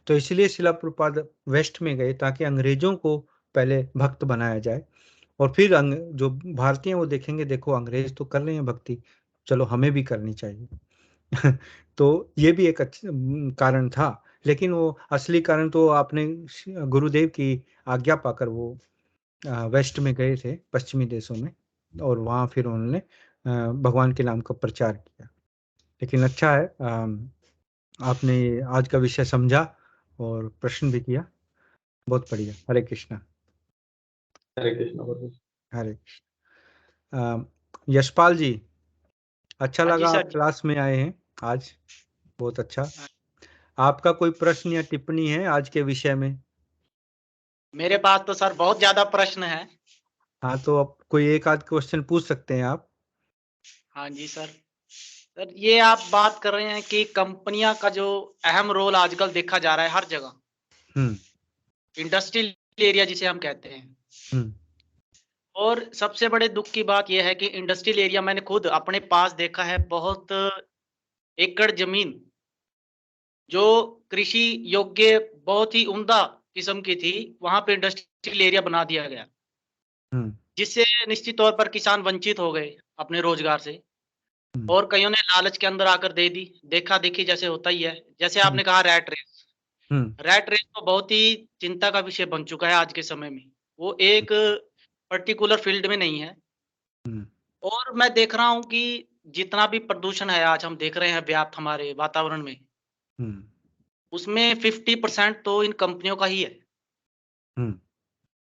तो इसलिए शिला प्रभुपाद वेस्ट में गए ताकि अंग्रेजों को पहले भक्त बनाया जाए, और फिर जो भारतीय हैं वो देखेंगे देखो अंग्रेज तो कर रहे हैं भक्ति, चलो हमें भी करनी चाहिए। तो ये भी एक अच्छा कारण था, लेकिन वो असली कारण तो आपने गुरुदेव की आज्ञा पाकर वो वेस्ट में गए थे, पश्चिमी देशों में, और वहाँ फिर उन्होंने भगवान के नाम का प्रचार किया। लेकिन अच्छा है, आपने आज का विषय समझा और प्रश्न भी किया, बहुत बढ़िया। हरे कृष्णा। हरे कृष्ण प्रभु। हरे कृष्ण। यशपाल जी, अच्छा हाँ जी लगा सर आप क्लास में आए हैं आज, बहुत अच्छा। आपका कोई प्रश्न या टिप्पणी है आज के विषय में? मेरे पास तो सर बहुत ज्यादा प्रश्न है। हाँ, तो आप कोई एक आध क्वेश्चन पूछ सकते हैं आप। हाँ जी सर। सर ये आप बात कर रहे हैं कि कंपनियां का जो अहम रोल आजकल देखा जा रहा है हर जगह, हम्म इंडस्ट्रियल एरिया जिसे हम कहते हैं। हम्म और सबसे बड़े दुख की बात यह है कि इंडस्ट्रियल एरिया मैंने खुद अपने पास देखा है, बहुत एकड़ जमीन जो कृषि योग्य बहुत ही उम्दा किस्म की थी, वहां पे इंडस्ट्रियल एरिया बना दिया गया, हम्म जिससे निश्चित तौर पर किसान वंचित हो गए अपने रोजगार से। हम्म और कईयों ने लालच के अंदर आकर दे दी, देखा देखी जैसे होता ही है। जैसे हम्म आपने कहा रैट रेस, हम्म रैट रेस तो बहुत ही चिंता का विषय बन चुका है आज के समय में। वो एक पर्टिकुलर फील्ड में नहीं है। हम्म और मैं देख रहा हूँ कि जितना भी प्रदूषण है आज हम देख रहे हैं व्याप्त हमारे वातावरण में, हम्म उसमें 50% तो इन कंपनियों का ही है, हम्म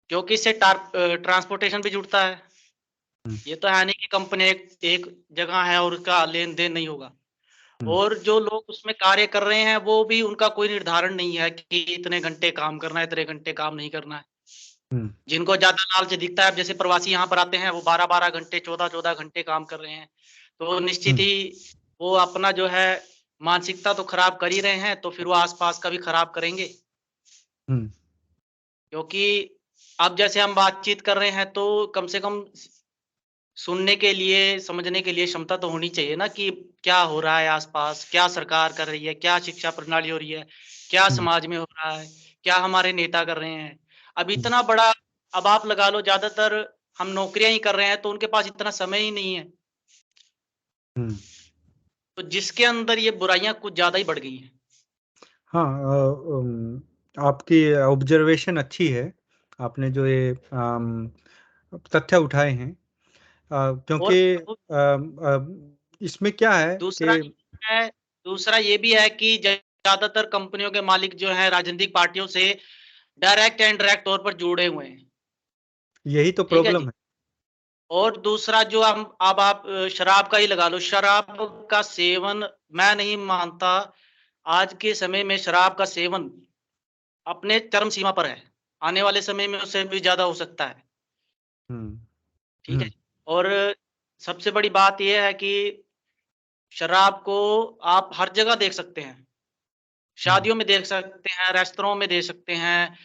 क्योंकि इससे ट्रांसपोर्टेशन भी जुड़ता है। हम्म ये तो है नहीं कि कंपनी एक जगह है और उसका लेन देन नहीं होगा। हम्म और जो लोग उसमें कार्य कर रहे हैं वो भी, उनका कोई निर्धारण नहीं है कि इतने घंटे काम करना है, इतने घंटे काम नहीं करना है। हम्म जिनको ज्यादा लालच दिखता है, अब जैसे प्रवासी यहाँ पर आते हैं वो 12-12 घंटे 14-14 घंटे काम कर रहे हैं, तो निश्चित हम्म ही वो अपना जो है मानसिकता तो खराब कर ही रहे हैं, तो फिर वो आसपास का भी खराब करेंगे। हम्म क्योंकि अब जैसे हम बातचीत कर रहे हैं तो कम से कम सुनने के लिए, समझने के लिए क्षमता तो होनी चाहिए ना, कि क्या हो रहा है आसपास, क्या सरकार कर रही है, क्या शिक्षा प्रणाली हो रही है, क्या हम्म समाज में हो रहा है, क्या हमारे नेता कर रहे हैं। अब हम्म इतना बड़ा, अब आप लगा लो ज्यादातर हम नौकरियां ही कर रहे हैं, तो उनके पास इतना समय ही नहीं है। हम्म। तो जिसके अंदर ये बुराइयां कुछ ज्यादा ही बढ़ गई हैं। हाँ, आपकी ऑब्जर्वेशन अच्छी है, आपने जो ये तथ्य उठाए हैं, और क्योंकि इसमें क्या है दूसरा कि ये है, दूसरा ये भी है कि ज्यादातर कंपनियों के मालिक जो हैं राजनीतिक पार्टियों से डायरेक्ट एंड डायरेक्ट तौर पर जुड़े हुए हैं। यही तो ठीक है प्रॉब्लम जी। है। और दूसरा जो हम, अब आप शराब का ही लगा लो, शराब का सेवन, मैं नहीं मानता आज के समय में शराब का सेवन अपने चरम सीमा पर है, आने वाले समय में उससे भी ज्यादा हो सकता है। हम्म ठीक है। हम्म और सबसे बड़ी बात यह है कि शराब को आप हर जगह देख सकते हैं, हम्म शादियों में देख सकते हैं, रेस्तरां में देख सकते हैं।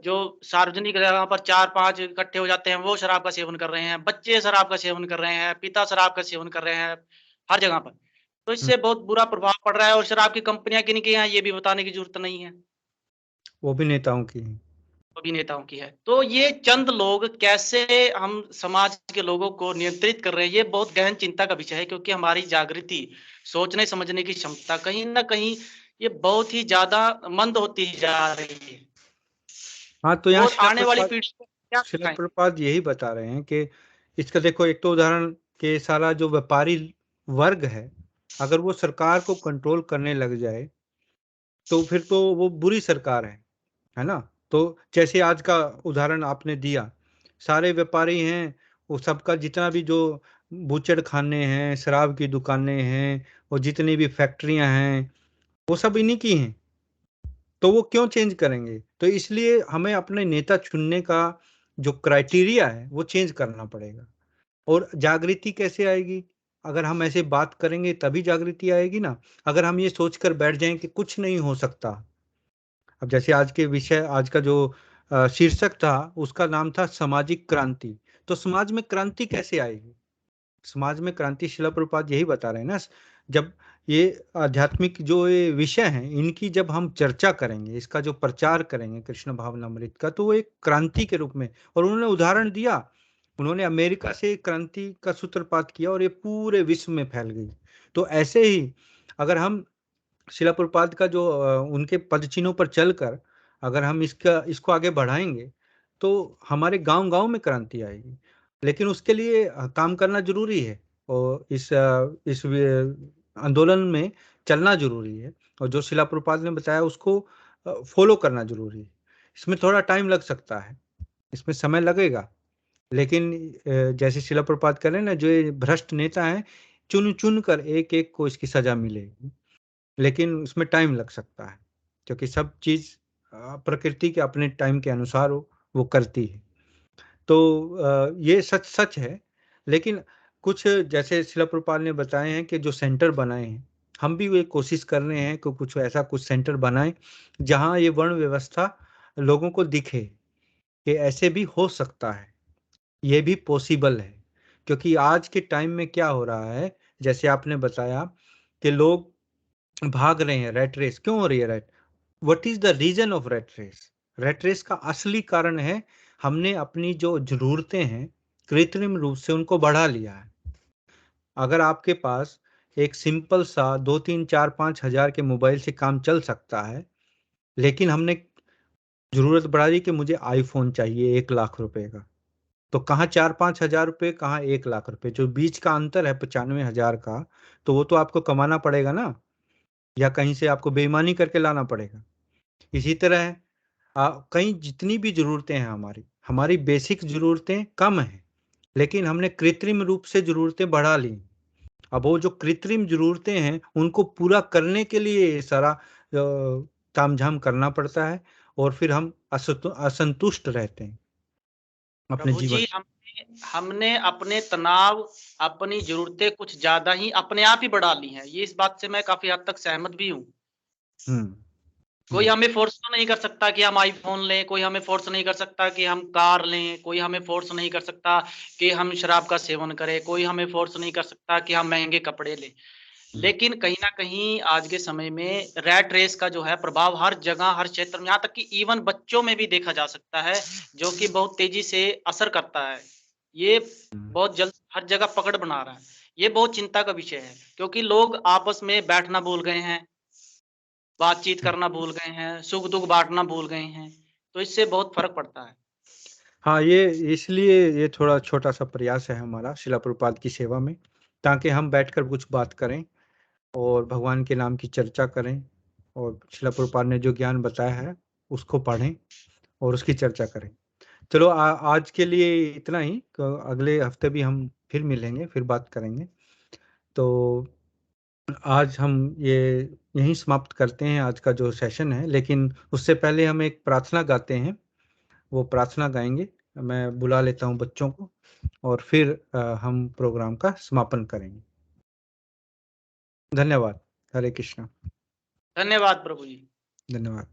जो सार्वजनिक जगह पर 4-5 इकट्ठे हो जाते हैं वो शराब का सेवन कर रहे हैं, बच्चे शराब का सेवन कर रहे हैं, पिता शराब का सेवन कर रहे हैं हर जगह पर। तो हम्म। इससे बहुत बुरा प्रभाव पड़ रहा है। और शराब की कंपनियां किन की हैं ये भी बताने की जरूरत नहीं है, वो भी नेताओं की है। अभिनेताओं की है। तो ये चंद लोग कैसे हम समाज के लोगों को नियंत्रित कर रहे हैं, ये बहुत गहन चिंता का विषय है। क्योंकि हमारी जागृति, सोचने समझने की क्षमता कहीं ना कहीं ये बहुत ही ज्यादा मंद होती जा रही है। हाँ, तो यहाँ और आने वाली पीढ़ी को क्या शिला सिखाएं? प्रभुपाद यही बता रहे हैं कि इसका देखो, एक तो उदाहरण के सारा जो व्यापारी वर्ग है, अगर वो सरकार को कंट्रोल करने लग जाए तो फिर तो वो बुरी सरकार है ना। तो जैसे आज का उदाहरण आपने दिया, सारे व्यापारी हैं, वो सबका जितना भी जो बूचड़ खाने हैं, शराब की दुकानें हैं, और जितनी भी फैक्ट्रियां हैं, वो सब इन्हीं की हैं। तो वो क्यों चेंज करेंगे? तो इसलिए हमें अपने नेता चुनने का जो क्राइटेरिया है वो चेंज करना पड़ेगा। और जागृति कैसे आएगी? अगर हम ऐसे बात करेंगे तभी जागृति आएगी ना। अगर हम ये सोचकर बैठ जाएं कि कुछ नहीं हो सकता, अब जैसे आज के विषय, आज का जो शीर्षक था उसका नाम था सामाजिक क्रांति, तो समाज में क्रांति कैसे आएगी? समाज में क्रांति शिला प्रभुपाद यही बता रहे हैं ना। जब ये आध्यात्मिक जो ये विषय हैं इनकी जब हम चर्चा करेंगे, इसका जो प्रचार करेंगे कृष्ण भावनामृत का, तो वो एक क्रांति के रूप में, और उन्होंने उदाहरण दिया, उन्होंने अमेरिका से क्रांति का सूत्रपात किया और ये पूरे विश्व में फैल गई। तो ऐसे ही अगर हम शिला प्रभुपाद का जो उनके पद चिन्हों पर चलकर अगर हम इसको आगे बढ़ाएंगे तो हमारे गांव-गांव में क्रांति आएगी। लेकिन उसके लिए काम करना जरूरी है और इस आंदोलन में चलना जरूरी है, और जो शिला प्रभुपाद ने बताया उसको फॉलो करना जरूरी है। इसमें थोड़ा टाइम लग सकता है, इसमें समय लगेगा, लेकिन जैसे शिला प्रभुपाद कह रहे हैं ना, जो ये भ्रष्ट नेता है चुन चुन कर एक एक को इसकी सजा मिलेगी, लेकिन उसमें टाइम लग सकता है क्योंकि सब चीज़ प्रकृति के अपने टाइम के अनुसार वो करती है। तो ये सच सच है। लेकिन कुछ जैसे शिला प्रभुपाद ने बताए हैं कि जो सेंटर बनाए हैं, हम भी ये कोशिश कर रहे हैं कि कुछ सेंटर बनाएं जहां ये वर्ण व्यवस्था लोगों को दिखे कि ऐसे भी हो सकता है, ये भी पॉसिबल है। क्योंकि आज के टाइम में क्या हो रहा है, जैसे आपने बताया कि लोग भाग रहे हैं, रैट रेस क्यों हो रही है? What is the reason of rat race? Rat race का असली कारण है हमने अपनी जो जरूरतें हैं कृत्रिम रूप से उनको बढ़ा लिया है। अगर आपके पास एक सिंपल सा 2 3 4 5 हजार के मोबाइल से काम चल सकता है, लेकिन हमने जरूरत बढ़ा दी कि मुझे आईफोन चाहिए 1 लाख रुपए का, तो कहाँ 4 5 हजार रुपए, कहाँ 1 लाख रुपए, जो बीच का अंतर है 95 हजार का, तो वो तो आपको कमाना पड़ेगा ना, या कहीं से आपको बेईमानी करके लाना पड़ेगा। इसी तरह कहीं जितनी भी ज़रूरतें हैं हमारी हमारी बेसिक ज़रूरतें कम हैं, लेकिन हमने कृत्रिम रूप से ज़रूरतें बढ़ा ली। अब वो जो कृत्रिम ज़रूरतें हैं उनको पूरा करने के लिए ये सारा तामझाम करना पड़ता है, और फिर हम असंतुष्ट रहते हैं अपने प्रभु जीवन। जी, हमने अपने तनाव, अपनी ज़रूरतें कुछ ज़्यादा ही अपने आप ही बढ़ा ली हैं। ये इस बात से मैं काफ़ी हद तक सहमत भी हूँ। कोई हमें फ़ोर्स तो नहीं कर सकता कि हम आईफ़ोन लें, कोई हमें फ़ोर्स नहीं कर सकता कि हम कार लें, कोई हमें फ़ोर्स नहीं कर सकता कि हम शराब का सेवन करें, कोई हमें फ़ोर्स नहीं कर सकता कि हम महँगे कपड़े लें। लेकिन कहीं न कहीं आज के समय में रैट रेस का जो है प्रभाव हर जगह, हर क्षेत्र में, यहाँ तक कि इवन बच्चों में भी देखा जा सकता है, जो कि बहुत तेज़ी से असर करता है। ये बहुत जल्द हर जगह पकड़ बना रहा है। ये बहुत चिंता का विषय है, क्योंकि लोग आपस में बैठना भूल गए हैं, बातचीत करना भूल गए हैं, सुख-दुःख बाँटना भूल गए हैं, तो इससे बहुत फ़र्क पड़ता है। हाँ, ये इसलिए ये थोड़ा छोटा सा प्रयास है हमारा शिला प्रभुपाद की सेवा में, ताकि हम बैठकर कुछ बात करें और भगवान के नाम की चर्चा करें, और शिला प्रभुपाद ने जो ज्ञान बताया है उसको पढ़ें और उसकी चर्चा करें। चलो आज के लिए इतना ही, अगले हफ्ते भी हम फिर मिलेंगे, फिर बात करेंगे। तो आज हम ये यहीं समाप्त करते हैं आज का जो सेशन है, लेकिन उससे पहले हम एक प्रार्थना गाते हैं, वो प्रार्थना गाएंगे। मैं बुला लेता हूँ बच्चों को और फिर हम प्रोग्राम का समापन करेंगे। धन्यवाद। हरे कृष्णा। धन्यवाद प्रभु जी। धन्यवाद।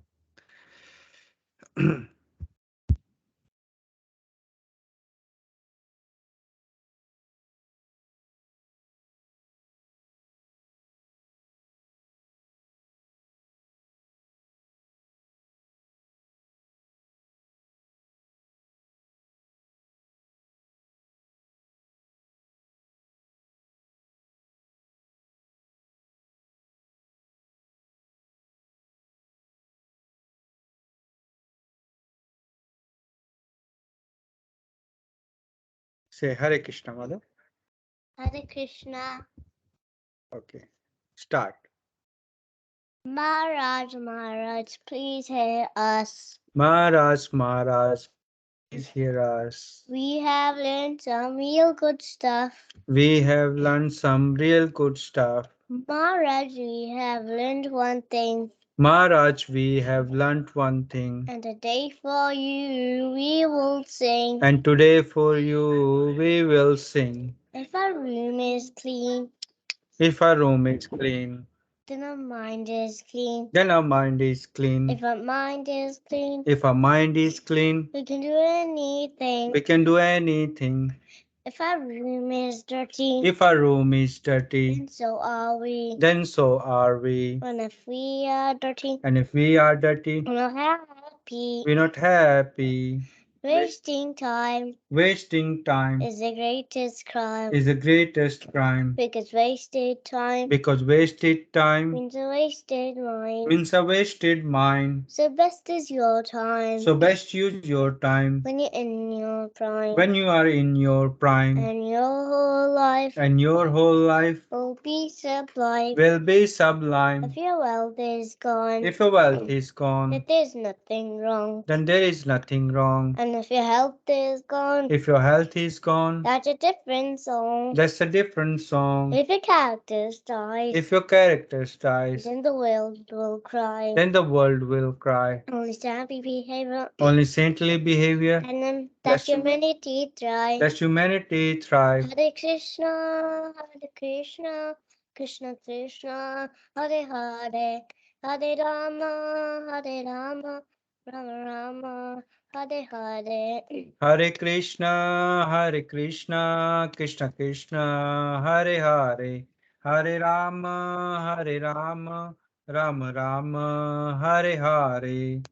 Say Hare Krishna, mother. Hare Krishna. Okay. Start. Maharaj, please hear us. Maharaj, please hear us. We have learned some real good stuff. We have learned some real good stuff. Maharaj, we have learned one thing. Maharaj, we have learnt one thing. And today for you we will sing. And today for you we will sing. If our room is clean, If our room is clean, then our mind is clean. then our mind is clean. If our mind is clean, If our mind is clean, we can do anything. we can do anything. If our room is dirty, If our room is dirty, then so are we. then so are we. And if we are dirty, And if we are dirty, we're not happy. we're not happy. Wasting time Wasting time is the greatest crime. is the greatest crime. Because wasted time Because wasted time means a wasted mind. means a wasted mind. So best is your time So best use your time when you're in your prime. when you are in your prime, And your whole life and your whole life will be sublime. will be sublime. If your wealth is gone, If your wealth is gone, then there's nothing wrong. then there is nothing wrong. And if your health is gone, If your health is gone, that's a different song. that's a different song. If your character dies, If your character dies, then the world will cry. then the world will cry. Only happy behavior Only saintly behavior, and then That's- that humanity thrive. that humanity thrive. Hare Krishna, Krishna Krishna, Hare Hare, Hare Rama, Rama Rama, Hare Hare. Hare Krishna, Krishna Krishna, Hare Hare, Hare Rama, Rama Rama, Hare Hare.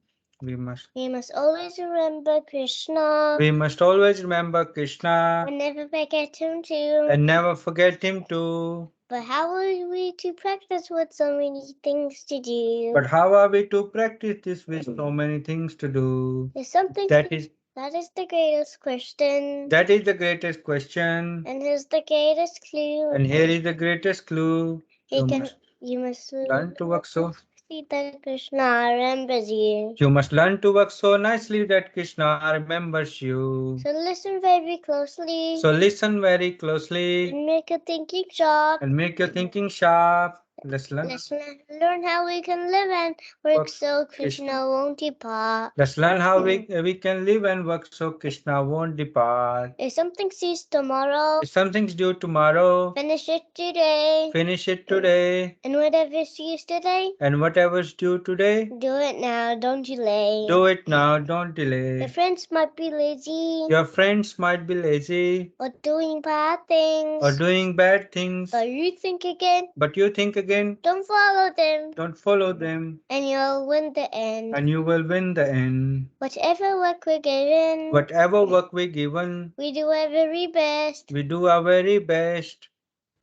We must always remember Krishna always remember Krishna and never forget him too. and never forget him too. But how are we to practice with so many things to do? But how are we to practice this with so many things to do? There's something That is the greatest question. the greatest question. And here's the greatest clue. And here is the greatest clue. You must Learn to work so. see that Krishna remembers you. You must learn to work so nicely that Krishna remembers you. So listen very closely. So listen very closely And make your thinking sharp. and make your thinking sharp. Let's learn. Let's learn how we can live and work so Krishna won't depart. Let's learn how we can live and work so Krishna won't depart. If something sees tomorrow, If something's due tomorrow, finish it today. finish it today. And whatever sees today, And whatever's due today, do it now, don't delay. do it now, don't delay. Your friends might be lazy Your friends might be lazy or doing bad things. or doing bad things, But you think again, but you think again, don't follow them, don't follow them, and you'll win the end. and you will win the end. Whatever work we're given, Whatever work we're given, we do our very best. we do our very best.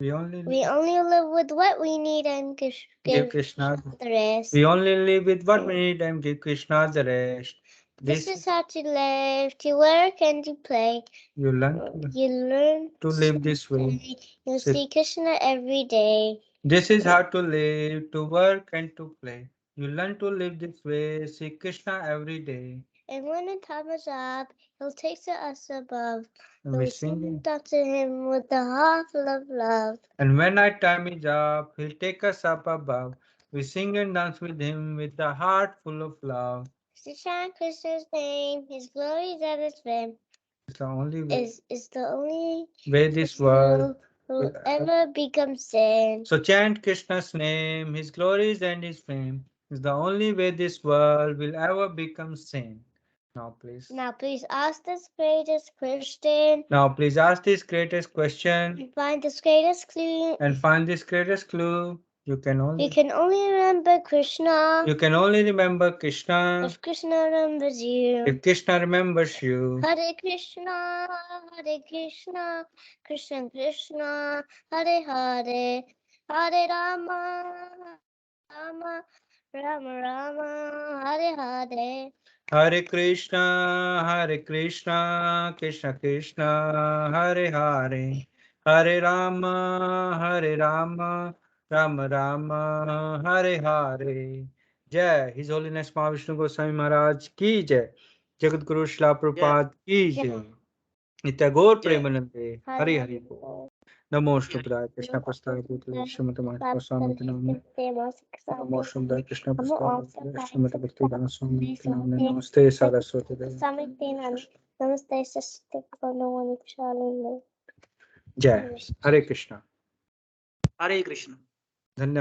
We only live with what we need and give give Krishna. the rest. We only live with what we need and give Krishna the rest. This is how to live, to work and to play. You learn You learn to live this way. You'll see Krishna every day. This is how to live, to work and to play. You learn to live this way, see Krishna every day. And when the time is up, he'll take us above. And we sing. Talk to him with the heart full of love. And when our time is up, he'll take us up above. We sing and dance with him with a heart full of love. To chant Krishna's name, his glories and his fame It's the only way, is the only way this world. will ever become sin. So chant Krishna's name, his glories and his fame. Is the only way this world will ever become sane. Now please. Now please ask this greatest question. Now please ask this greatest question And find this greatest clue. and find this greatest clue. You can only remember Krishna. You can only remember Krishna If Krishna remembers you. if Krishna remembers you. Hare Krishna, Krishna Krishna, Hare Hare, Hare Rama, Rama, Hare Hare. Hare Krishna, Krishna Krishna, Hare Hare, Hare Rama, Rama Rama, Hare Hare. जय His Holiness Mahavishnu Goswami Maharaj की जय, जगत गुरु श्रीला प्रभुपाद की जय, नित्य गौर प्रेमानंदे, हरि हरि बोल। नमो शुभ्राय कृष्ण प्रस्ताव श्रीमती माता स्वामी के नाम में नमो शुभ्राय कृष्ण प्रस्ताव श्रीमती भक्तिदान स्वामी के नाम में नमस्ते सरस्वती देवी नमस्ते सरस्वती। जय हरे कृष्ण हरे कृष्ण। धन्यवाद।